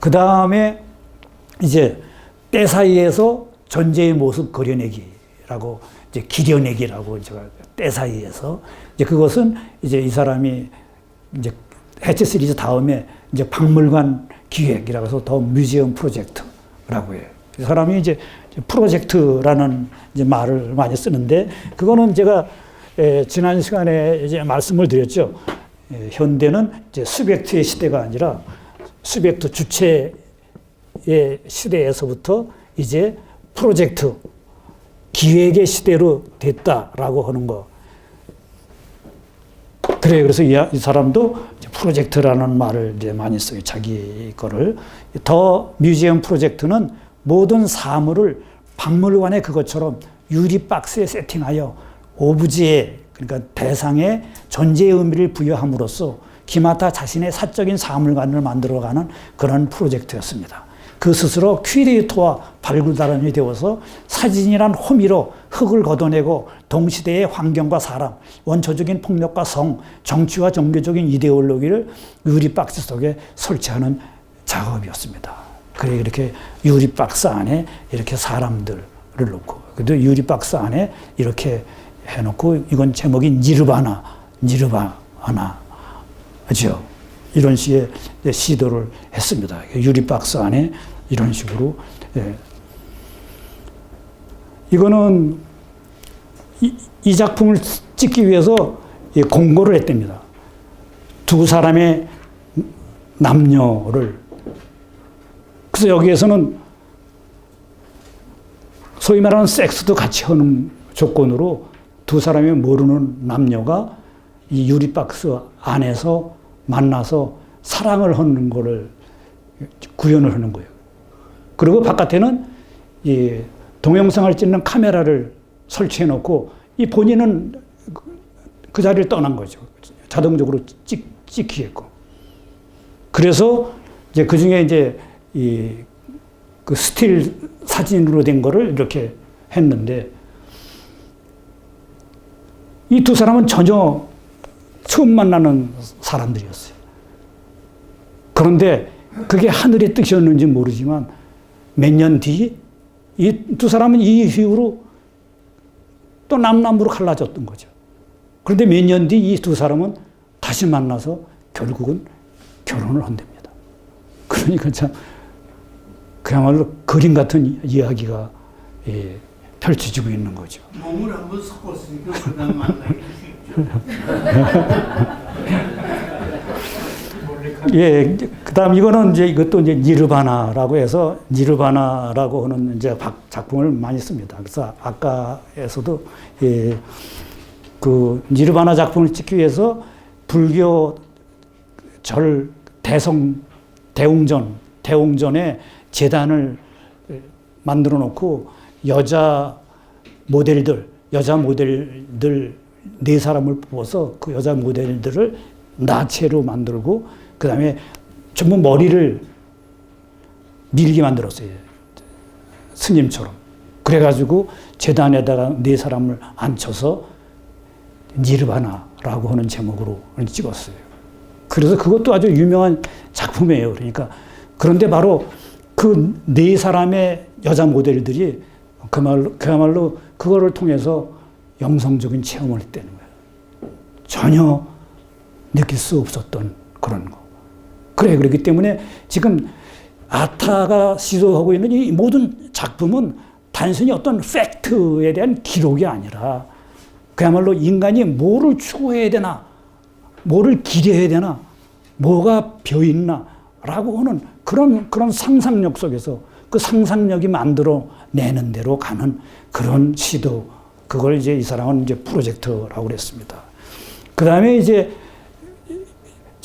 그 다음에 이제 때 사이에서 존재의 모습 그려내기라고 이제 기려내기라고 제가 때 사이에서 이제 그것은 이제 이 사람이 이제 해체 시리즈 다음에 이제 박물관 기획이라고 해서 더 뮤지엄 프로젝트라고 해요. 이 사람이 이제 프로젝트라는 이제 말을 많이 쓰는데 그거는 제가 지난 시간에 이제 말씀을 드렸죠. 현대는 이제 수백트의 시대가 아니라 수백트 주체의 시대에서부터 이제 프로젝트 기획의 시대로 됐다라고 하는 거. 그래요. 그래서 이 사람도 프로젝트라는 말을 이제 많이 써요. 자기 거를. 더 뮤지엄 프로젝트는 모든 사물을 박물관에 그것처럼 유리 박스에 세팅하여 오브제의 그러니까 대상의 존재의 의미를 부여함으로써 기마타 자신의 사적인 사물관을 만들어가는 그런 프로젝트였습니다. 그 스스로 큐레이터와 발굴단원이 되어서 사진이란 호미로 흙을 걷어내고 동시대의 환경과 사람, 원초적인 폭력과 성, 정치와 종교적인 이데올로기를 유리박스 속에 설치하는 작업이었습니다. 그래 이렇게 유리박스 안에 이렇게 사람들을 놓고 그래도 유리박스 안에 이렇게 해놓고 이건 제목이 니르바나죠. 이런 식의 시도를 했습니다. 유리박스 안에 이런 식으로. 예. 이거는 이 작품을 찍기 위해서 공고를 했답니다. 두 사람의 남녀를. 그래서 여기에서는 소위 말하는 섹스도 같이 하는 조건으로 두 사람이 모르는 남녀가 이 유리박스 안에서 만나서 사랑을 하는 거를 구현을 하는 거예요. 그리고 바깥에는 이 동영상을 찍는 카메라를 설치해 놓고 이 본인은 그 자리를 떠난 거죠. 자동적으로 찍히겠고. 그래서 이제 그 중에 이제 그 스틸 사진으로 된 거를 이렇게 했는데 이 두 사람은 전혀 처음 만나는 사람들이었어요. 그런데 그게 하늘의 뜻이었는지 모르지만 몇 년 뒤 이 두 사람은 이 이후로 또 남남으로 갈라졌던 거죠. 그런데 몇 년 뒤 이 두 사람은 다시 만나서 결국은 결혼을 한답니다. 그러니까 참 그야말로 그림 같은 이야기가 펼쳐지고 있는 거죠. 몸을 한번 섞었으니까 그다음 만나기 쉽죠. 예, 그다음 이거는 이제 이것도 이제 니르바나라고 해서 니르바나라고 하는 이제 작품을 많이 씁니다. 그래서 아까에서도 그 니르바나 작품을 찍기 위해서 불교 절 대웅전에 제단을 만들어 놓고 여자 모델들 네 사람을 뽑아서 그 여자 모델들을 나체로 만들고 그 다음에 전부 머리를 밀게 만들었어요. 스님처럼. 그래가지고 제단에다가 네 사람을 앉혀서 니르바나라고 하는 제목으로 찍었어요. 그래서 그것도 아주 유명한 작품이에요. 그러니까 그런데 바로 그 네 사람의 여자 모델들이 그야말로 그거를 통해서 영성적인 체험을 했다는 거예요. 전혀 느낄 수 없었던 그런 거. 그렇기 때문에 지금 아타가 시도하고 있는 이 모든 작품은 단순히 어떤 팩트에 대한 기록이 아니라 그야말로 인간이 뭐를 추구해야 되나, 뭐를 기대해야 되나, 뭐가 벼있나 라고 하는 그런 상상력 속에서 그 상상력이 만들어내는 대로 가는 그런 시도, 그걸 이제 이 사람은 이제 프로젝트라고 그랬습니다. 그 다음에 이제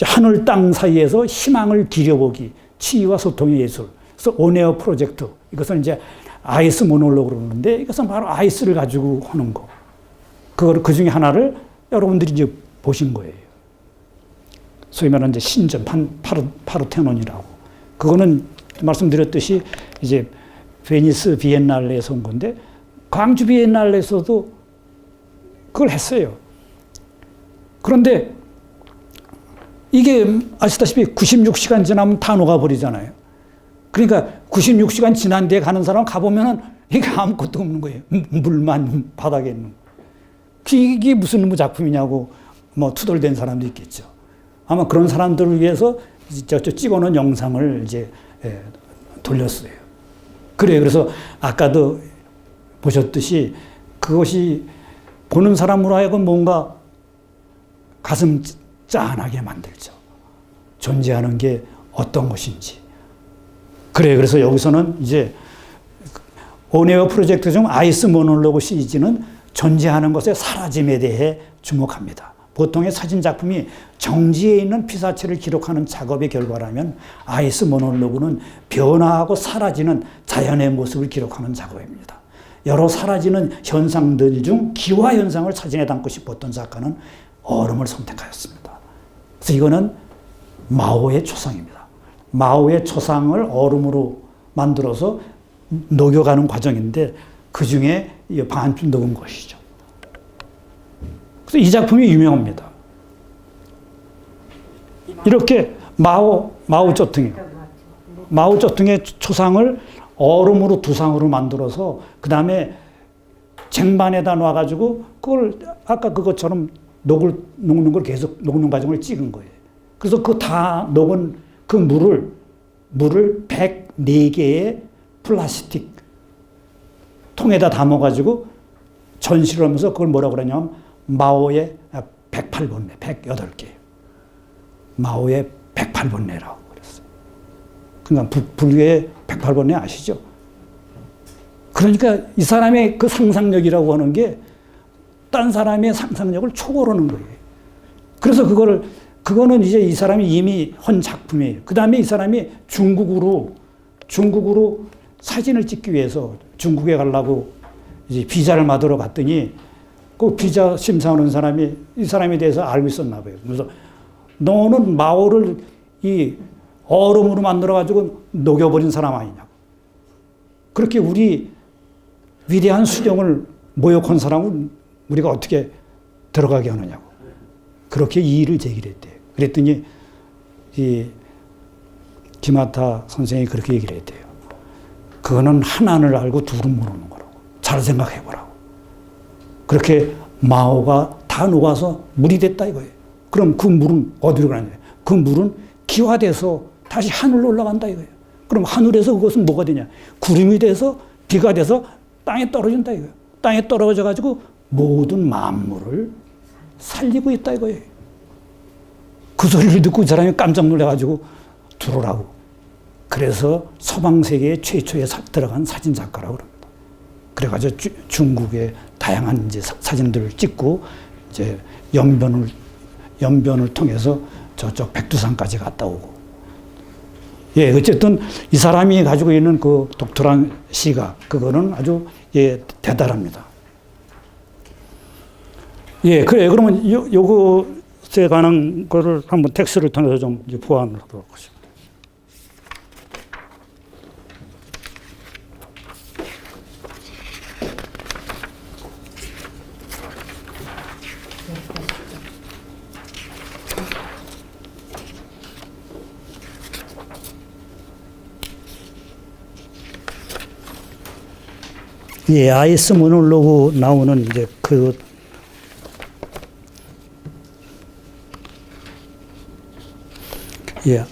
하늘 땅 사이에서 희망을 기려보기, 치유와 소통의 예술. 그래서 온에어 프로젝트. 이것은 이제 아이스 모놀로그로 그러는데 이것은 바로 아이스를 가지고 하는 거. 그 중에 하나를 여러분들이 이제 보신 거예요. 소위 말하는 이제 신전 파르테논이라고. 그거는 말씀드렸듯이 이제 베니스 비엔날레에서 온 건데 광주 비엔날레에서도 그걸 했어요. 그런데 이게 아시다시피 96시간 지나면 다 녹아버리잖아요. 그러니까 96시간 지난 뒤에 가는 사람 가보면은 이게 아무것도 없는 거예요. 물만 바닥에 있는 거. 이게 무슨 작품이냐고 뭐 투덜댄 사람도 있겠죠. 아마 그런 사람들을 위해서 찍어놓은 영상을 이제 돌렸어요. 그래서 아까도 보셨듯이 그것이 보는 사람으로 하여금 뭔가 가슴 짠하게 만들죠. 존재하는 게 어떤 것인지. 그래서 여기서는 이제 온에어 프로젝트 중 아이스 모놀로그 시리즈는 존재하는 것의 사라짐에 대해 주목합니다. 보통의 사진 작품이 정지해 있는 피사체를 기록하는 작업의 결과라면 아이스 모놀로그는 변화하고 사라지는 자연의 모습을 기록하는 작업입니다. 여러 사라지는 현상들 중 기화 현상을 사진에 담고 싶었던 작가는 얼음을 선택하였습니다. 그래서 이거는 마오의 초상입니다. 마오의 초상을 얼음으로 만들어서 녹여가는 과정인데 그 중에 반쯤 녹은 것이죠. 그래서 이 작품이 유명합니다. 이렇게 마오쩌둥의 초상을 얼음으로 두상으로 만들어서 그 다음에 쟁반에다 놔가지고 그걸 아까 그것처럼 녹는 걸 계속 녹는 과정을 찍은 거예요. 그래서 그 다 녹은 그 물을 104개의 플라스틱 통에다 담아가지고 전시를 하면서 그걸 뭐라고 그러냐면 마오의 108번뇌, 108개. 마오의 108번뇌라고 그랬어요. 그러니까 불교의 108번뇌 아시죠? 그러니까 이 사람의 그 상상력이라고 하는 게 딴 사람의 상상력을 초월하는 거예요. 그래서 그거는 이제 이 사람이 이미 한 작품이에요. 그 다음에 이 사람이 중국으로 사진을 찍기 위해서 중국에 가려고 이제 비자를 받으러 갔더니 그 비자 심사하는 사람이 이 사람에 대해서 알고 있었나 봐요. 그래서 너는 마오를 이 얼음으로 만들어가지고 녹여버린 사람 아니냐고. 그렇게 우리 위대한 수령을 모욕한 사람을 우리가 어떻게 들어가게 하느냐고. 그렇게 이의를 제기를 했대요. 그랬더니 이 기마타 선생이 그렇게 얘기를 했대요. 그거는 하나를 알고 둘은 모르는 거라고. 잘 생각해보라고. 그렇게 마오가 다 녹아서 물이 됐다 이거예요. 그럼 그 물은 어디로 가느냐? 그 물은 기화돼서 다시 하늘로 올라간다 이거예요. 그럼 하늘에서 그것은 뭐가 되냐? 구름이 돼서 비가 돼서 땅에 떨어진다 이거예요. 땅에 떨어져 가지고 모든 만물을 살리고 있다 이거예요. 그 소리를 듣고 이 사람이 깜짝 놀라가지고 들어오라고. 그래서 서방 세계의 최초에 들어간 사진 작가라고 그럽니다. 그래가지고 중국의 다양한 이제 사진들을 찍고 이제 연변을 통해서 저쪽 백두산까지 갔다 오고. 예, 어쨌든 이 사람이 가지고 있는 그 독특한 시각, 그거는 아주 예, 대단합니다. 예, 그래. 그러면 요것에 관한 거를 한번 텍스트를 통해서 좀 보완하도록 하겠습니다. 예, 아이스 모놀로그 나오는 이제 예,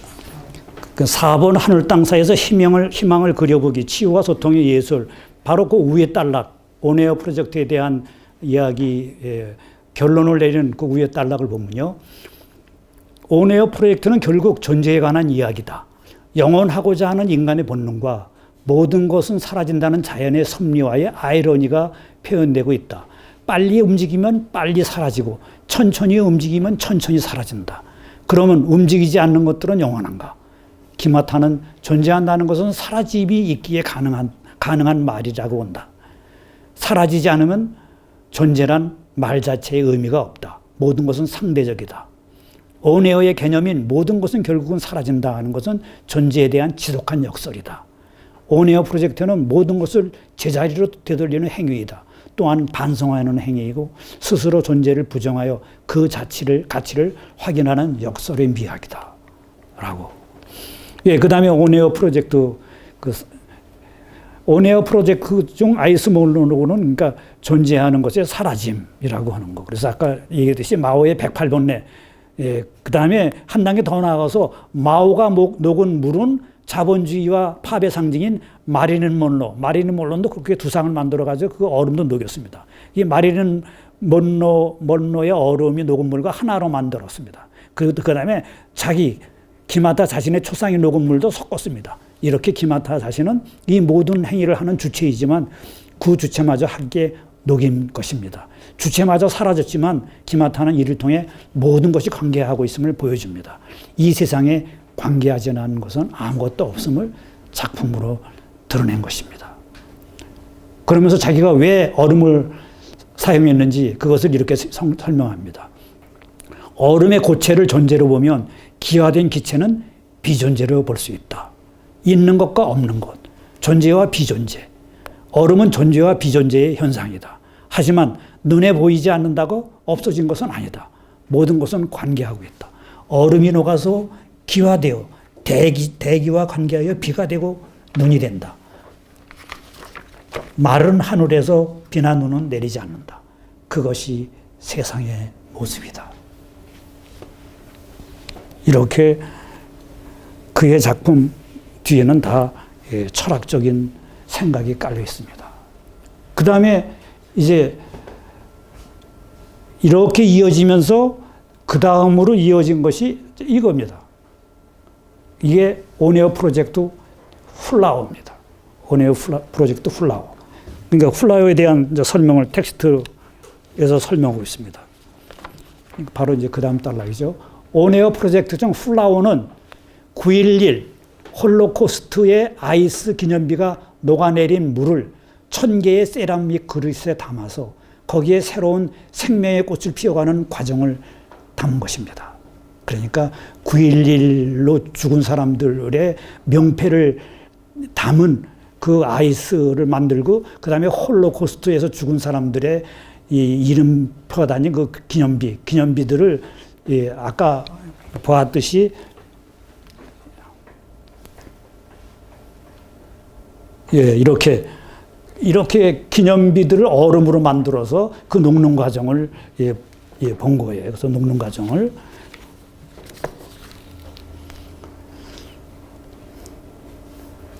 그 4번 하늘 땅 사이에서 희망을 그려보기, 치유와 소통의 예술, 바로 그 위에 단락, 온에어 프로젝트에 대한 이야기, 예, 결론을 내리는 그 위에 단락을 보면요. 온에어 프로젝트는 결국 존재에 관한 이야기다. 영원하고자 하는 인간의 본능과 모든 것은 사라진다는 자연의 섭리와의 아이러니가 표현되고 있다. 빨리 움직이면 빨리 사라지고 천천히 움직이면 천천히 사라진다. 그러면 움직이지 않는 것들은 영원한가? 기마타는 존재한다는 것은 사라짐이 있기에 가능한 말이라고 본다. 사라지지 않으면 존재란 말 자체의 의미가 없다. 모든 것은 상대적이다. 온에어의 개념인 모든 것은 결국은 사라진다 하는 것은 존재에 대한 지독한 역설이다. 온에어 프로젝트는 모든 것을 제자리로 되돌리는 행위이다. 또한 반성하는 행위이고 스스로 존재를 부정하여 그 가치를 확인하는 역설의 미학이다. 라고. 예, 그 다음에 온에어 프로젝트, 온에어 프로젝트 중 아이스 모놀로그는 그러니까 존재하는 것의 사라짐이라고 하는 거. 그래서 아까 얘기했듯이 마오의 108번뇌. 예, 그 다음에 한 단계 더 나아가서 마오가 녹은 물은 자본주의와 팝의 상징인 마릴린 먼로도 그렇게 두상을 만들어가지고 그 얼음도 녹였습니다. 이 마릴린 먼로의 얼음이 녹은 물과 하나로 만들었습니다. 그 다음에 기마타 자신의 초상이 녹은 물도 섞었습니다. 이렇게 기마타 자신은 이 모든 행위를 하는 주체이지만 그 주체마저 함께 녹인 것입니다. 주체마저 사라졌지만 기마타는 이를 통해 모든 것이 관계하고 있음을 보여줍니다. 이 세상에 관계하지 않은 것은 아무것도 없음을 작품으로 드러낸 것입니다. 그러면서 자기가 왜 얼음을 사용했는지 그것을 이렇게 설명합니다. 얼음의 고체를 존재로 보면 기화된 기체는 비존재로 볼 수 있다. 있는 것과 없는 것, 존재와 비존재. 얼음은 존재와 비존재의 현상이다. 하지만 눈에 보이지 않는다고 없어진 것은 아니다. 모든 것은 관계하고 있다. 얼음이 녹아서 기화되어 대기와 관계하여 비가 되고 눈이 된다. 마른 하늘에서 비나 눈은 내리지 않는다. 그것이 세상의 모습이다. 이렇게 그의 작품 뒤에는 다 철학적인 생각이 깔려 있습니다. 그 다음에 이제 이렇게 이어지면서 그 다음으로 이어진 것이 이겁니다. 이게 온에어 프로젝트 플라워입니다. 온에어 프로젝트 플라워. 그러니까 플라워에 대한 설명을 텍스트에서 설명하고 있습니다. 바로 이제 그 다음 단락이죠. 온에어 프로젝트 중 플라워는 9.11 홀로코스트의 아이스 기념비가 녹아내린 물을 1000개의 세라믹 그릇에 담아서 거기에 새로운 생명의 꽃을 피워가는 과정을 담은 것입니다. 그러니까 9.11로 죽은 사람들의 명패를 담은 그 아이스를 만들고 그 다음에 홀로코스트에서 죽은 사람들의 이 이름표가 다닌 그 기념비들을 예, 아까 보았듯이 예, 이렇게 기념비들을 얼음으로 만들어서 그 녹는 과정을 본 거예요. 그래서 녹는 과정을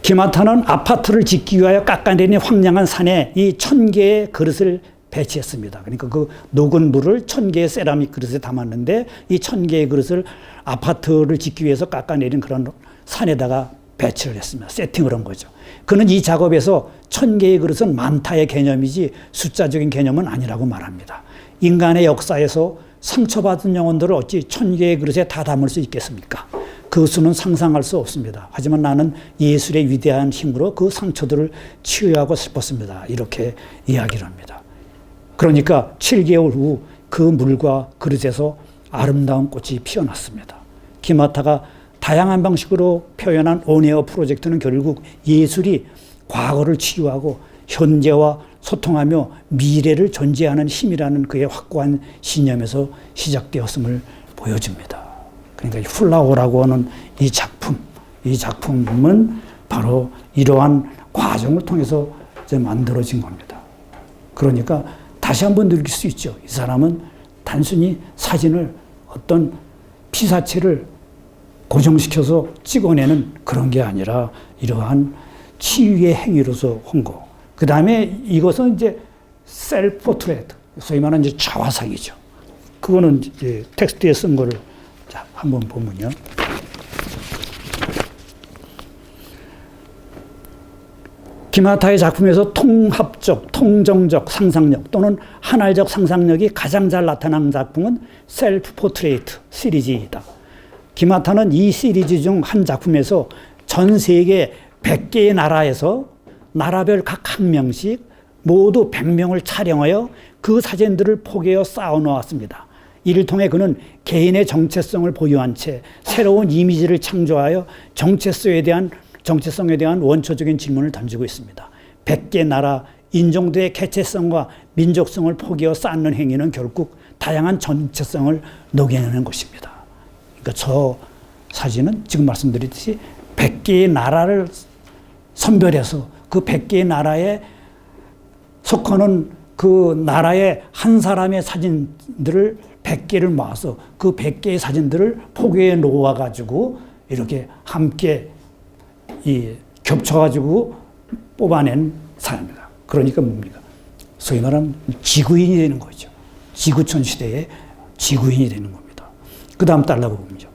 기마타는 아파트를 짓기 위하여 깎아내린 황량한 산에 이 1000개의 그릇을 배치했습니다. 그러니까 그 녹은 물을 1000개의 세라믹 그릇에 담았는데 이 1000개의 그릇을 아파트를 짓기 위해서 깎아내린 그런 산에다가 배치를 했습니다. 세팅을 한 거죠. 그는 이 작업에서 1000개의 그릇은 많다의 개념이지 숫자적인 개념은 아니라고 말합니다. 인간의 역사에서 상처받은 영혼들을 어찌 1000개의 그릇에 다 담을 수 있겠습니까? 그 수는 상상할 수 없습니다. 하지만 나는 예술의 위대한 힘으로 그 상처들을 치유하고 싶었습니다. 이렇게 이야기를 합니다. 그러니까 7개월 후 그 물과 그릇에서 아름다운 꽃이 피어났습니다. 기마타가 다양한 방식으로 표현한 온에어 프로젝트는 결국 예술이 과거를 치유하고 현재와 소통하며 미래를 존재하는 힘이라는 그의 확고한 신념에서 시작되었음을 보여줍니다. 그러니까 플라워라고 하는 이 작품은 바로 이러한 과정을 통해서 이제 만들어진 겁니다. 그러니까 다시 한번 느낄 수 있죠. 이 사람은 단순히 사진을 어떤 피사체를 고정시켜서 찍어내는 그런 게 아니라 이러한 치유의 행위로서 한 거. 그 다음에 이것은 이제 셀프 포트레이트, 소위 말하는 이제 자화상이죠. 그거는 이제 텍스트에 쓴 거를 자, 한번 보면요. 기마타의 작품에서 통합적, 통정적 상상력 또는 한알적 상상력이 가장 잘 나타난 작품은 셀프 포트레이트 시리즈이다. 기마타는 이 시리즈 중 한 작품에서 전 세계 100개의 나라에서 나라별 각 한 명씩 모두 100명을 촬영하여 그 사진들을 포개어 쌓아놓았습니다. 이를 통해 그는 개인의 정체성을 보유한 채 새로운 이미지를 창조하여 정체성에 대한 원초적인 질문을 던지고 있습니다. 100개 나라, 인종들의 개체성과 민족성을 포개어 쌓는 행위는 결국 다양한 정체성을 녹여내는 것입니다. 그러니까 저 사진은 지금 말씀드렸듯이 100개의 나라를 선별해서 그 100개의 나라에 속하는 그 나라의 한 사람의 사진들을 100개를 모아서 그 100개의 사진들을 포개해 놓아가지고 이렇게 함께 겹쳐가지고 뽑아낸 사람입니다. 그러니까 뭡니까? 소위 말하는 지구인이 되는 거죠. 지구촌 시대의 지구인이 되는 겁니다. 그 다음 달라고 봅니다.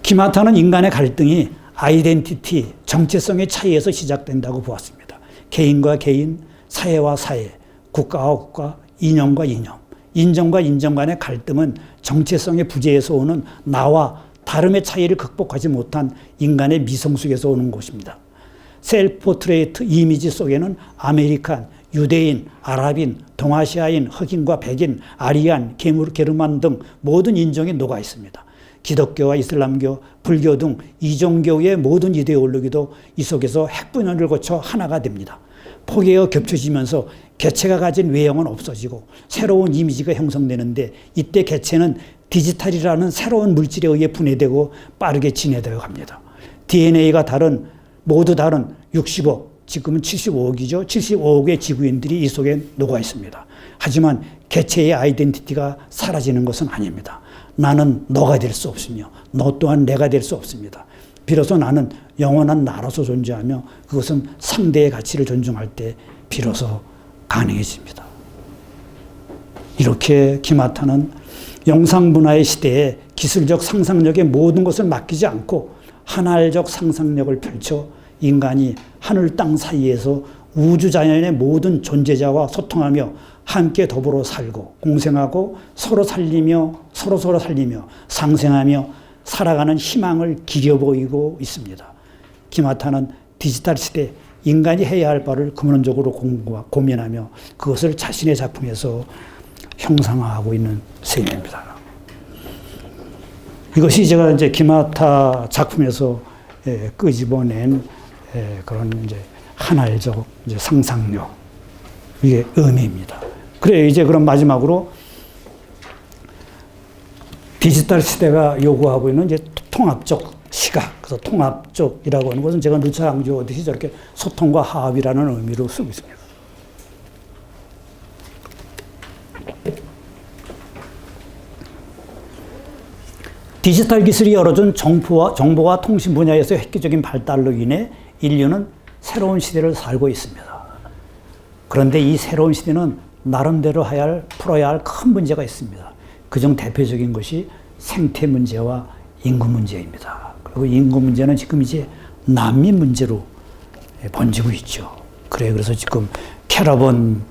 기마타는 인간의 갈등이 아이덴티티, 정체성의 차이에서 시작된다고 보았습니다. 개인과 개인, 사회와 사회, 국가와 국가, 이념과 이념, 인정과 인정 간의 갈등은 정체성의 부재에서 오는 나와 다름의 차이를 극복하지 못한 인간의 미성 속에서 오는 것입니다. 셀프 포트레이트 이미지 속에는 아메리칸, 유대인, 아랍인, 동아시아인, 흑인과 백인, 아리안, 게르만 등 모든 인종이 녹아 있습니다. 기독교와 이슬람교, 불교 등 이종교의 모든 이데올로기도 이 속에서 핵분열을 거쳐 하나가 됩니다. 포개어 겹쳐지면서 개체가 가진 외형은 없어지고 새로운 이미지가 형성되는데 이때 개체는 디지털이라는 새로운 물질에 의해 분해되고 빠르게 진해되어 갑니다. DNA가 모두 다른 60억, 지금은 75억이죠. 75억의 지구인들이 이 속에 녹아 있습니다. 하지만 개체의 아이덴티티가 사라지는 것은 아닙니다. 나는 너가 될 수 없으며 너 또한 내가 될 수 없습니다. 비로소 나는 영원한 나로서 존재하며 그것은 상대의 가치를 존중할 때 비로소 가능해집니다. 이렇게 기마타는 영상문화의 시대에 기술적 상상력의 모든 것을 맡기지 않고 한알적 상상력을 펼쳐 인간이 하늘 땅 사이에서 우주자연의 모든 존재자와 소통하며 함께 더불어 살고 공생하고 서로 살리며 상생하며 살아가는 희망을 기려 보이고 있습니다. 기마타는 디지털 시대 인간이 해야 할 바를 근원적으로 고민하며 그것을 자신의 작품에서 형상화하고 있는 셈입니다. 이것이 제가 이제 기마타 작품에서 끄집어낸 그런 이제 한알적 이제 상상력, 이게 의미입니다. 그래 이제 그럼 마지막으로 디지털 시대가 요구하고 있는 이제 통합적 시각, 그래서 통합적이라고 하는 것은 제가 누차 강조하듯이 저렇게 소통과 화합이라는 의미로 쓰고 있습니다. 디지털 기술이 열어준 정보와 통신 분야에서 획기적인 발달로 인해 인류는 새로운 시대를 살고 있습니다. 그런데 이 새로운 시대는 나름대로 풀어야 할 큰 문제가 있습니다. 그중 대표적인 것이 생태 문제와 인구 문제입니다. 그리고 인구 문제는 지금 이제 난민 문제로 번지고 있죠. 그래서 지금 캐러번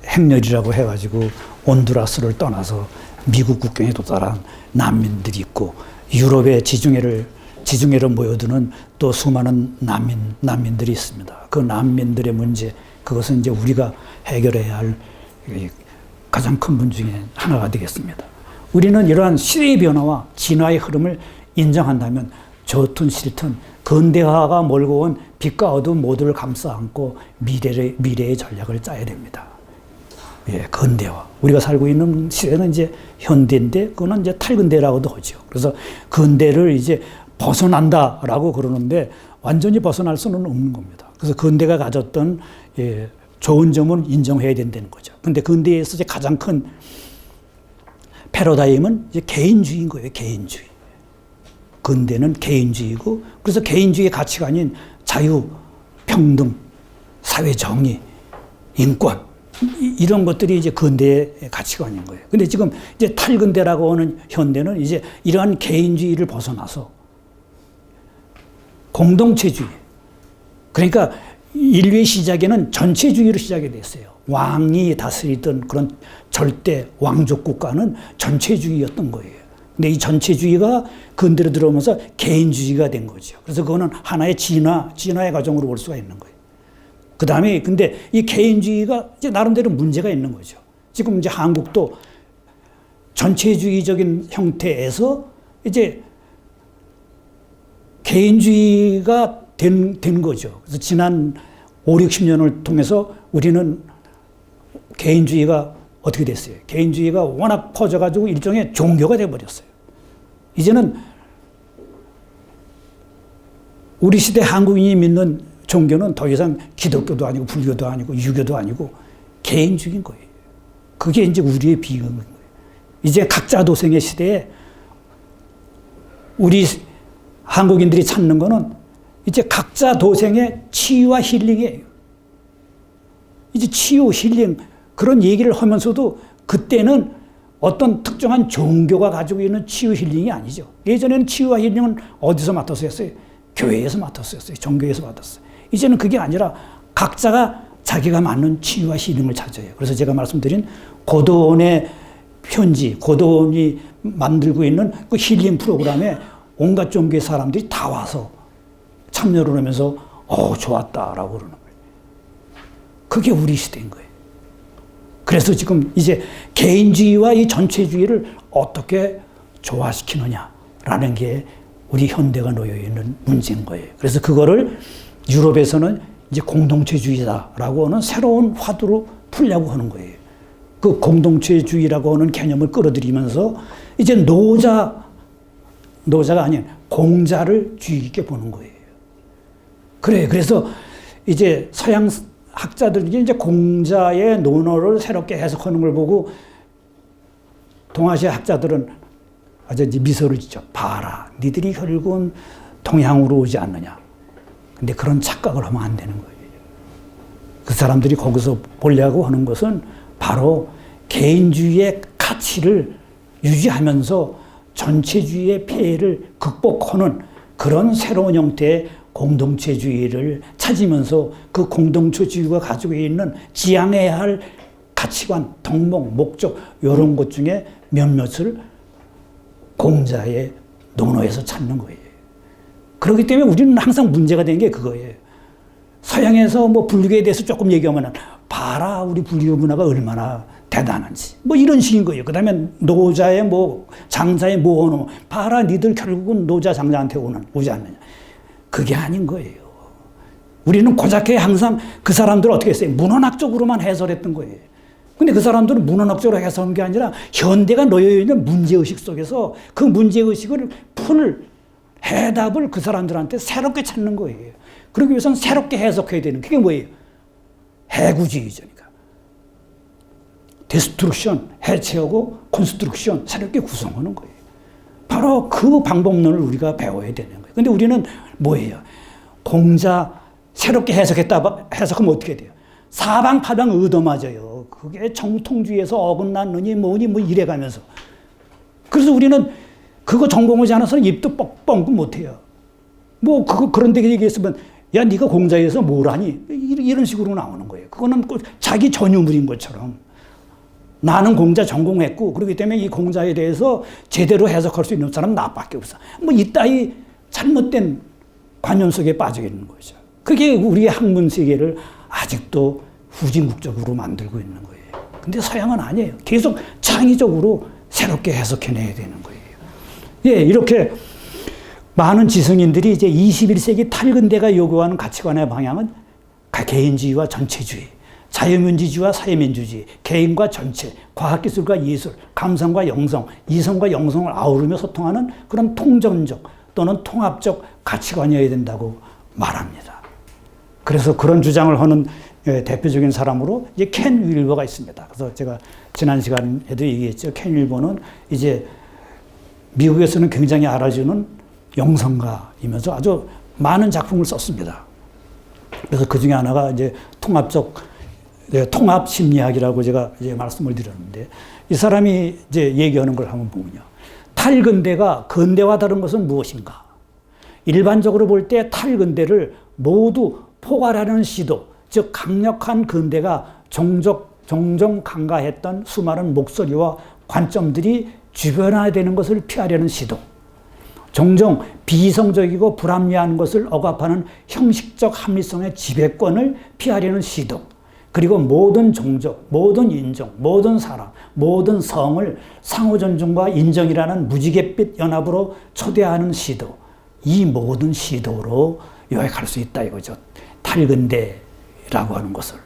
행렬이라고 해가지고 온두라스를 떠나서 미국 국경에 도달한 난민들이 있고, 유럽의 지중해를 모여드는 또 수많은 난민들이 있습니다. 그 난민들의 문제, 그것은 이제 우리가 해결해야 할 가장 큰 문 중에 하나가 되겠습니다. 우리는 이러한 시대의 변화와 진화의 흐름을 인정한다면 좋든 싫든 근대화가 몰고 온 빛과 어둠 모두를 감싸 안고 미래의 전략을 짜야 됩니다. 예, 근대화. 우리가 살고 있는 시대는 이제 현대인데, 그거는 이제 탈근대라고도 하죠. 그래서 근대를 이제 벗어난다라고 그러는데 완전히 벗어날 수는 없는 겁니다. 그래서 근대가 가졌던 좋은 점은 인정해야 된다는 거죠. 근데 근대에서 이제 가장 큰 패러다임은 이제 개인주의인 거예요. 개인주의. 근대는 개인주의고, 그래서 개인주의의 가치관인 자유, 평등, 사회 정의, 인권, 이런 것들이 이제 근대의 가치관인 거예요. 근데 지금 이제 탈근대라고 하는 현대는 이제 이러한 개인주의를 벗어나서 공동체주의. 그러니까 인류의 시작에는 전체주의로 시작이 됐어요. 왕이 다스리던 그런 절대 왕족 국가는 전체주의였던 거예요. 근데 이 전체주의가 근대로 들어오면서 개인주의가 된 거죠. 그래서 그거는 하나의 진화의 과정으로 볼 수가 있는 거예요. 그 다음에 근데 이 개인주의가 이제 나름대로 문제가 있는 거죠. 지금 이제 한국도 전체주의적인 형태에서 이제 개인주의가 된 거죠. 그래서 지난 5, 60년을 통해서 우리는 개인주의가 어떻게 됐어요? 개인주의가 워낙 퍼져가지고 일종의 종교가 돼버렸어요. 이제는 우리 시대 한국인이 믿는 종교는 더 이상 기독교도 아니고 불교도 아니고 유교도 아니고 개인주의인 거예요. 그게 이제 우리의 비극인 거예요. 이제 각자 도생의 시대에 우리 한국인들이 찾는 거는 이제 각자 도생의 치유와 힐링이에요. 이제 치유, 힐링 그런 얘기를 하면서도 그때는 어떤 특정한 종교가 가지고 있는 치유, 힐링이 아니죠. 예전에는 치유와 힐링은 어디서 맡아서 했어요? 교회에서 맡아서 했어요. 종교에서 맡았어요. 이제는 그게 아니라 각자가 자기가 맞는 치유와 힐링을 찾아요. 그래서 제가 말씀드린 고도원의 편지, 고도원이 만들고 있는 그 힐링 프로그램에 온갖 종교의 사람들이 다 와서 참여를 하면서 좋았다라고 그러는 거예요. 그게 우리 시대인 거예요. 그래서 지금 이제 개인주의와 이 전체주의를 어떻게 조화시키느냐라는 게 우리 현대가 놓여 있는 문제인 거예요. 그래서 그거를 유럽에서는 이제 공동체주의다라고 하는 새로운 화두로 풀려고 하는 거예요. 그 공동체주의라고 하는 개념을 끌어들이면서 이제 노자가 아닌 공자를 주의 깊게 보는 거예요. 그래서 이제 서양 학자들이 이제 공자의 논어를 새롭게 해석하는 걸 보고 동아시아 학자들은 아주 이제 미소를 짓죠. 봐라, 니들이 결국은 동양으로 오지 않느냐. 근데 그런 착각을 하면 안 되는 거예요. 그 사람들이 거기서 보려고 하는 것은 바로 개인주의의 가치를 유지하면서 전체주의의 폐해를 극복하는 그런 새로운 형태의 공동체주의를 찾으면서 그 공동체주의가 가지고 있는 지향해야 할 가치관, 덕목, 목적 이런 것 중에 몇몇을 공자의 논어에서 찾는 거예요. 그렇기 때문에 우리는 항상 문제가 된 게 그거예요. 서양에서 뭐 불교에 대해서 조금 얘기하면 봐라 우리 불교 문화가 얼마나 대단한지 뭐 이런 식인 거예요. 그 다음에 노자의 뭐 장자의 모호는 봐라 니들 결국은 노자 장자한테 오지 않느냐. 그게 아닌 거예요. 우리는 고작해 항상 그 사람들을 어떻게 했어요? 문헌학적으로만 해설했던 거예요. 근데 그 사람들은 문헌학적으로 해석한 게 아니라 현대가 놓여 있는 문제의식 속에서 그 문제의식을 풀 해답을 그 사람들한테 새롭게 찾는 거예요. 그러기 위해서는 새롭게 해석해야 되는 그게 뭐예요? 해구주의자니까. 디스트럭션, 해체하고 콘스트럭션, 새롭게 구성하는 거예요. 바로 그 방법론을 우리가 배워야 되는 거예요. 근데 우리는 뭐예요? 공자 새롭게 해석하면 어떻게 돼요? 사방팔방 얻어맞아요. 그게 정통주의에서 어긋났느니 뭐니 뭐 이래가면서. 그래서 우리는 그거 전공하지 않아서는 입도 뻥뻥 못해요. 뭐 그런 데 얘기했으면 야 네가 공자에서 뭘 하니? 이런 식으로 나오는 거예요. 그거는 자기 전유물인 것처럼. 나는 공자 전공했고 그렇기 때문에 이 공자에 대해서 제대로 해석할 수 있는 사람은 나밖에 없어. 뭐 이따위 잘못된 관념 속에 빠져 있는 거죠. 그게 우리의 학문 세계를 아직도 후진국적으로 만들고 있는 거예요. 근데 서양은 아니에요. 계속 창의적으로 새롭게 해석해내야 되는 거예요. 예, 이렇게 많은 지성인들이 이제 21세기 탈근대가 요구하는 가치관의 방향은 개인주의와 전체주의, 자유민주주의와 사회민주주의, 개인과 전체, 과학기술과 예술, 감성과 영성, 이성과 영성을 아우르며 소통하는 그런 통전적 또는 통합적 가치관이어야 된다고 말합니다. 그래서 그런 주장을 하는 대표적인 사람으로 이제 켄 윌버가 있습니다. 그래서 제가 지난 시간에도 얘기했죠. 켄 윌버는 이제 미국에서는 굉장히 알아주는 영성가이면서 아주 많은 작품을 썼습니다. 그래서 그 중에 하나가 이제 통합 심리학이라고 제가 이제 말씀을 드렸는데 이 사람이 이제 얘기하는 걸 한번 보면요. 탈근대가 근대와 다른 것은 무엇인가? 일반적으로 볼 때 탈근대를 모두 포괄하려는 시도, 즉 강력한 근대가 종종 강가했던 수많은 목소리와 관점들이 주변화되는 것을 피하려는 시도, 종종 비이성적이고 불합리한 것을 억압하는 형식적 합리성의 지배권을 피하려는 시도, 그리고 모든 종족, 모든 인종, 모든 사람, 모든 성을 상호 존중과 인정이라는 무지갯빛 연합으로 초대하는 시도, 이 모든 시도로 요약할 수 있다 이거죠. 탈근대라고 하는 것을.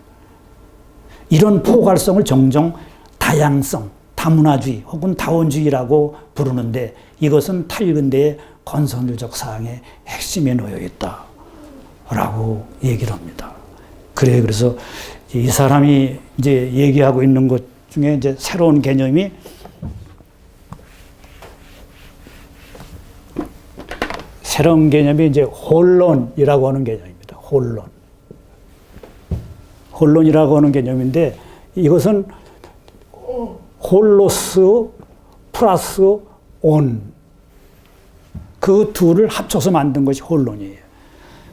이런 포괄성을 종종 다양성, 다문화주의 혹은 다원주의라고 부르는데 이것은 탈근대의 건설적 사항의 핵심에 놓여 있다라고 얘기를 합니다. 그래서 이 사람이 이제 얘기하고 있는 것 중에 이제 새로운 개념이 이제 혼론이라고 하는 개념입니다. 혼론이라고 하는 개념인데 이것은 홀로스 플러스 온, 그 둘을 합쳐서 만든 것이 혼론이에요.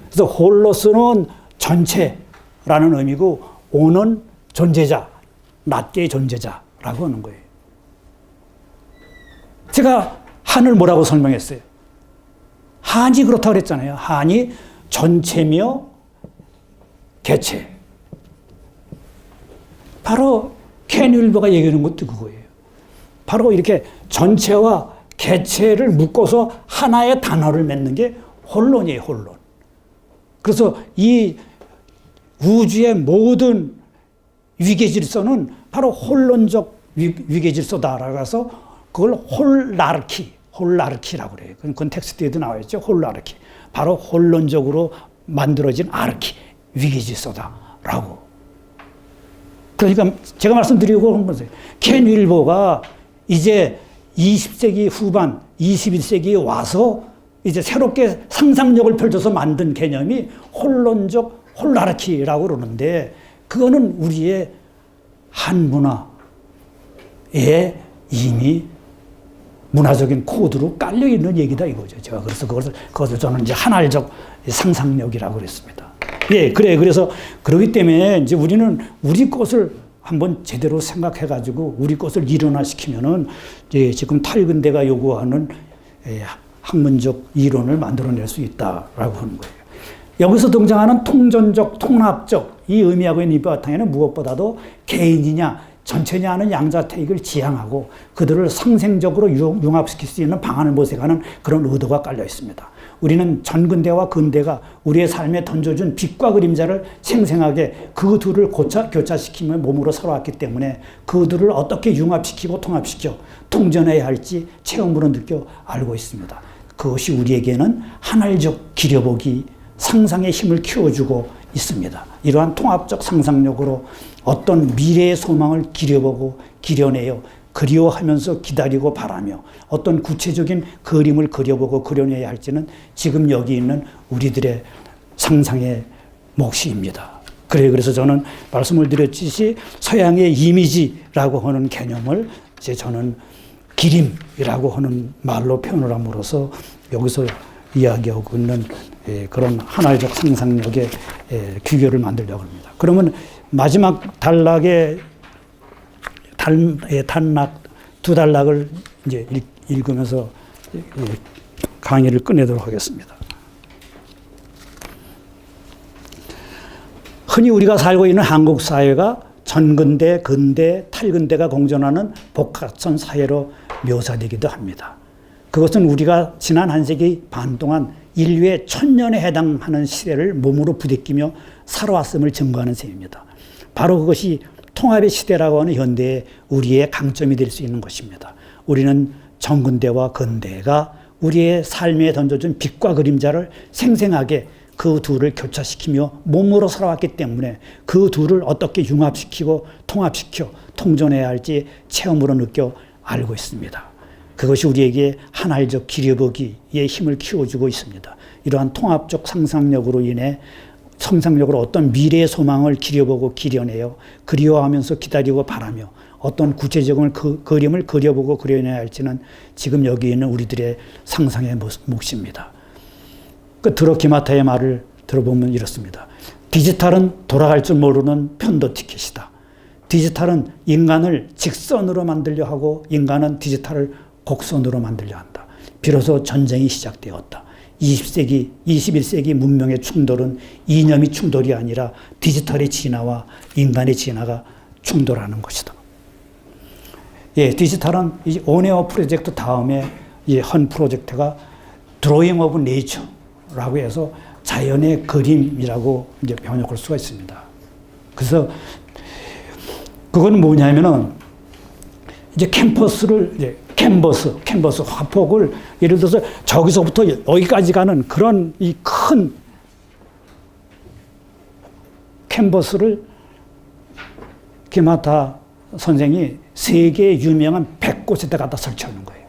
그래서 홀로스는 전체라는 의미고 온은 존재자, 낮게의 존재자라고 하는 거예요. 제가 한을 뭐라고 설명했어요? 한이 그렇다고 그랬잖아요. 한이 전체며 개체. 바로 켄 윌버가 얘기하는 것도 그거예요. 바로 이렇게 전체와 개체를 묶어서 하나의 단어를 맺는 게 혼론이에요, 혼론. 그래서 이 우주의 모든 위계질서는 바로 혼론적 위계질서다라고 해서 그걸 홀라르키라고 그래요. 그건 텍스트에도 나와 있죠. 홀라르키. 바로 혼론적으로 만들어진 아르키, 위계질서다라고. 그러니까 제가 말씀드리고 한 거죠. 켄 윌버가 이제 20세기 후반, 21세기에 와서 이제 새롭게 상상력을 펼쳐서 만든 개념이 혼론적 홀라르키라고 그러는데 그거는 우리의 한문화에 이미 문화적인 코드로 깔려있는 얘기다 이거죠. 제가 그래서 그것을 저는 이제 한알적 상상력이라고 그랬습니다. 예, 그래서 그러기 때문에 이제 우리는 우리 것을 한번 제대로 생각해가지고 우리 것을 일원화시키면은 이제 지금 탈근대가 요구하는 학문적 이론을 만들어낼 수 있다라고 하는 거예요. 여기서 등장하는 통전적, 통합적 이 의미하고 있는 이 바탕에는 무엇보다도 개인이냐 전체냐 하는 양자택일을 지향하고 그들을 상생적으로 융합시킬 수 있는 방안을 모색하는 그런 의도가 깔려 있습니다. 우리는 전근대와 근대가 우리의 삶에 던져준 빛과 그림자를 생생하게 그 둘을 교차시키며 몸으로 살아왔기 때문에 그 둘을 어떻게 융합시키고 통합시켜 통전해야 할지 체험으로 느껴 알고 있습니다. 그것이 우리에게는 하나적 기려보기, 상상의 힘을 키워주고 있습니다. 이러한 통합적 상상력으로 어떤 미래의 소망을 기려보고 기려내어 그리워하면서 기다리고 바라며 어떤 구체적인 그림을 그려보고 그려내야 할지는 지금 여기 있는 우리들의 상상의 몫입니다. 그래서 저는 말씀을 드렸듯이 서양의 이미지라고 하는 개념을 이제 저는 기림이라고 하는 말로 표현을 함으로써 여기서 이야기하고 있는 그런 하나적 상상력의 규격을 만들려고 합니다. 그러면 마지막 단락의 단락 두 단락을 이제 읽으면서 강의를 끝내도록 하겠습니다. 흔히 우리가 살고 있는 한국 사회가 전근대, 근대, 탈근대가 공존하는 복합선 사회로 묘사되기도 합니다. 그것은 우리가 지난 한 세기 반 동안 인류의 1000년에 해당하는 시대를 몸으로 부대끼며 살아왔음을 증거하는 셈입니다. 바로 그것이 통합의 시대라고 하는 현대의 우리의 강점이 될 수 있는 것입니다. 우리는 전근대와 근대가 우리의 삶에 던져준 빛과 그림자를 생생하게 그 둘을 교차시키며 몸으로 살아왔기 때문에 그 둘을 어떻게 융합시키고 통합시켜 통존해야 할지 체험으로 느껴 알고 있습니다. 그것이 우리에게 하나적 기려보기의 힘을 키워주고 있습니다. 이러한 통합적 상상력으로 인해 상상력으로 어떤 미래의 소망을 기려보고 기려내어 그리워하면서 기다리고 바라며 어떤 구체적인 그림을 그려보고 그려내야 할지는 지금 여기 있는 우리들의 상상의 몫입니다. 끝으로 기마타의 말을 들어보면 이렇습니다. 디지털은 돌아갈 줄 모르는 편도 티켓이다. 디지털은 인간을 직선으로 만들려 하고 인간은 디지털을 곡선으로 만들려 한다. 비로소 전쟁이 시작되었다. 21세기 문명의 충돌은 이념이 충돌이 아니라 디지털의 진화와 인간의 진화가 충돌하는 것이다. 예, 디지털은 이 온에어 프로젝트 다음에 이 한 프로젝트가 드로잉 오브 네이처라고 해서 자연의 그림이라고 이제 번역할 수가 있습니다. 그래서 그건 뭐냐면은 이제 캠퍼스를 이제 캔버스 화폭을 예를 들어서 저기서부터 여기까지 가는 그런 이 큰 캔버스를 기마타 선생이 세계 유명한 100곳에다 갖다 설치하는 거예요.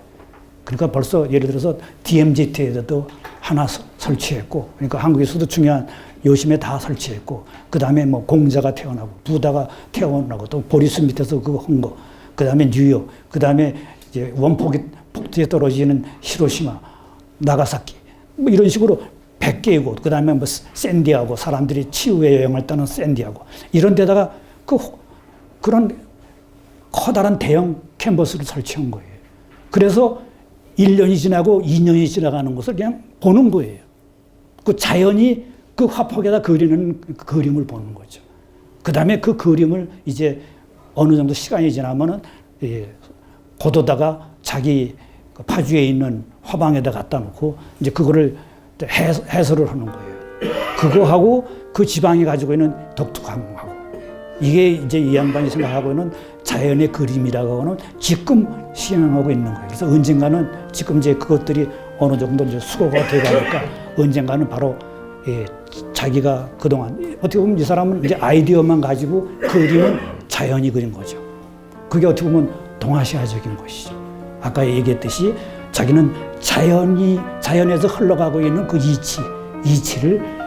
그러니까 벌써 예를 들어서 DMZ에도 하나 설치했고, 그러니까 한국에서도 중요한 요심에 다 설치했고, 그 다음에 뭐 공자가 태어나고, 부다가 태어나고, 또 보리스 밑에서 그거 한 거, 그 다음에 뉴욕, 그 다음에 이제 원폭이 폭주에 떨어지는 히로시마, 나가사키, 뭐 이런 식으로 100개의 곳, 그 다음에 뭐 샌디아고, 사람들이 치유의 여행을 떠는 샌디아고, 이런 데다가 그런 커다란 대형 캔버스를 설치한 거예요. 그래서 1년이 지나고 2년이 지나가는 것을 그냥 보는 거예요. 그 자연이 그 화폭에다 그리는 그 그림을 보는 거죠. 그 다음에 그 그림을 이제 어느 정도 시간이 지나면은 고도다가 자기 파주에 있는 화방에다 갖다 놓고 이제 그거를 해설을 하는 거예요. 그거하고 그 지방이 가지고 있는 독특함하고 이게 이제 이 양반이 생각하고 있는 자연의 그림이라고 하는 지금 시행하고 있는 거예요. 그래서 언젠가는 지금 이제 그것들이 어느 정도 이제 수고가 되가니까 언젠가는 바로 자기가 그동안 어떻게 보면 이 사람은 이제 아이디어만 가지고 그림은 자연이 그린 거죠. 그게 어떻게 보면 동아시아적인 것이죠. 아까 얘기했듯이 자기는 자연에서 흘러가고 있는 그 이치를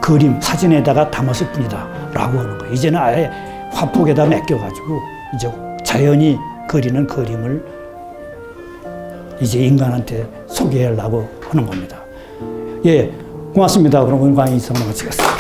그림, 사진에다가 담았을 뿐이다 라고 하는 거예요. 이제는 아예 화폭에다 맡겨가지고 이제 자연이 그리는 그림을 이제 인간한테 소개하려고 하는 겁니다. 예, 고맙습니다. 그럼 오늘 강의 이상으로 마치겠습니다.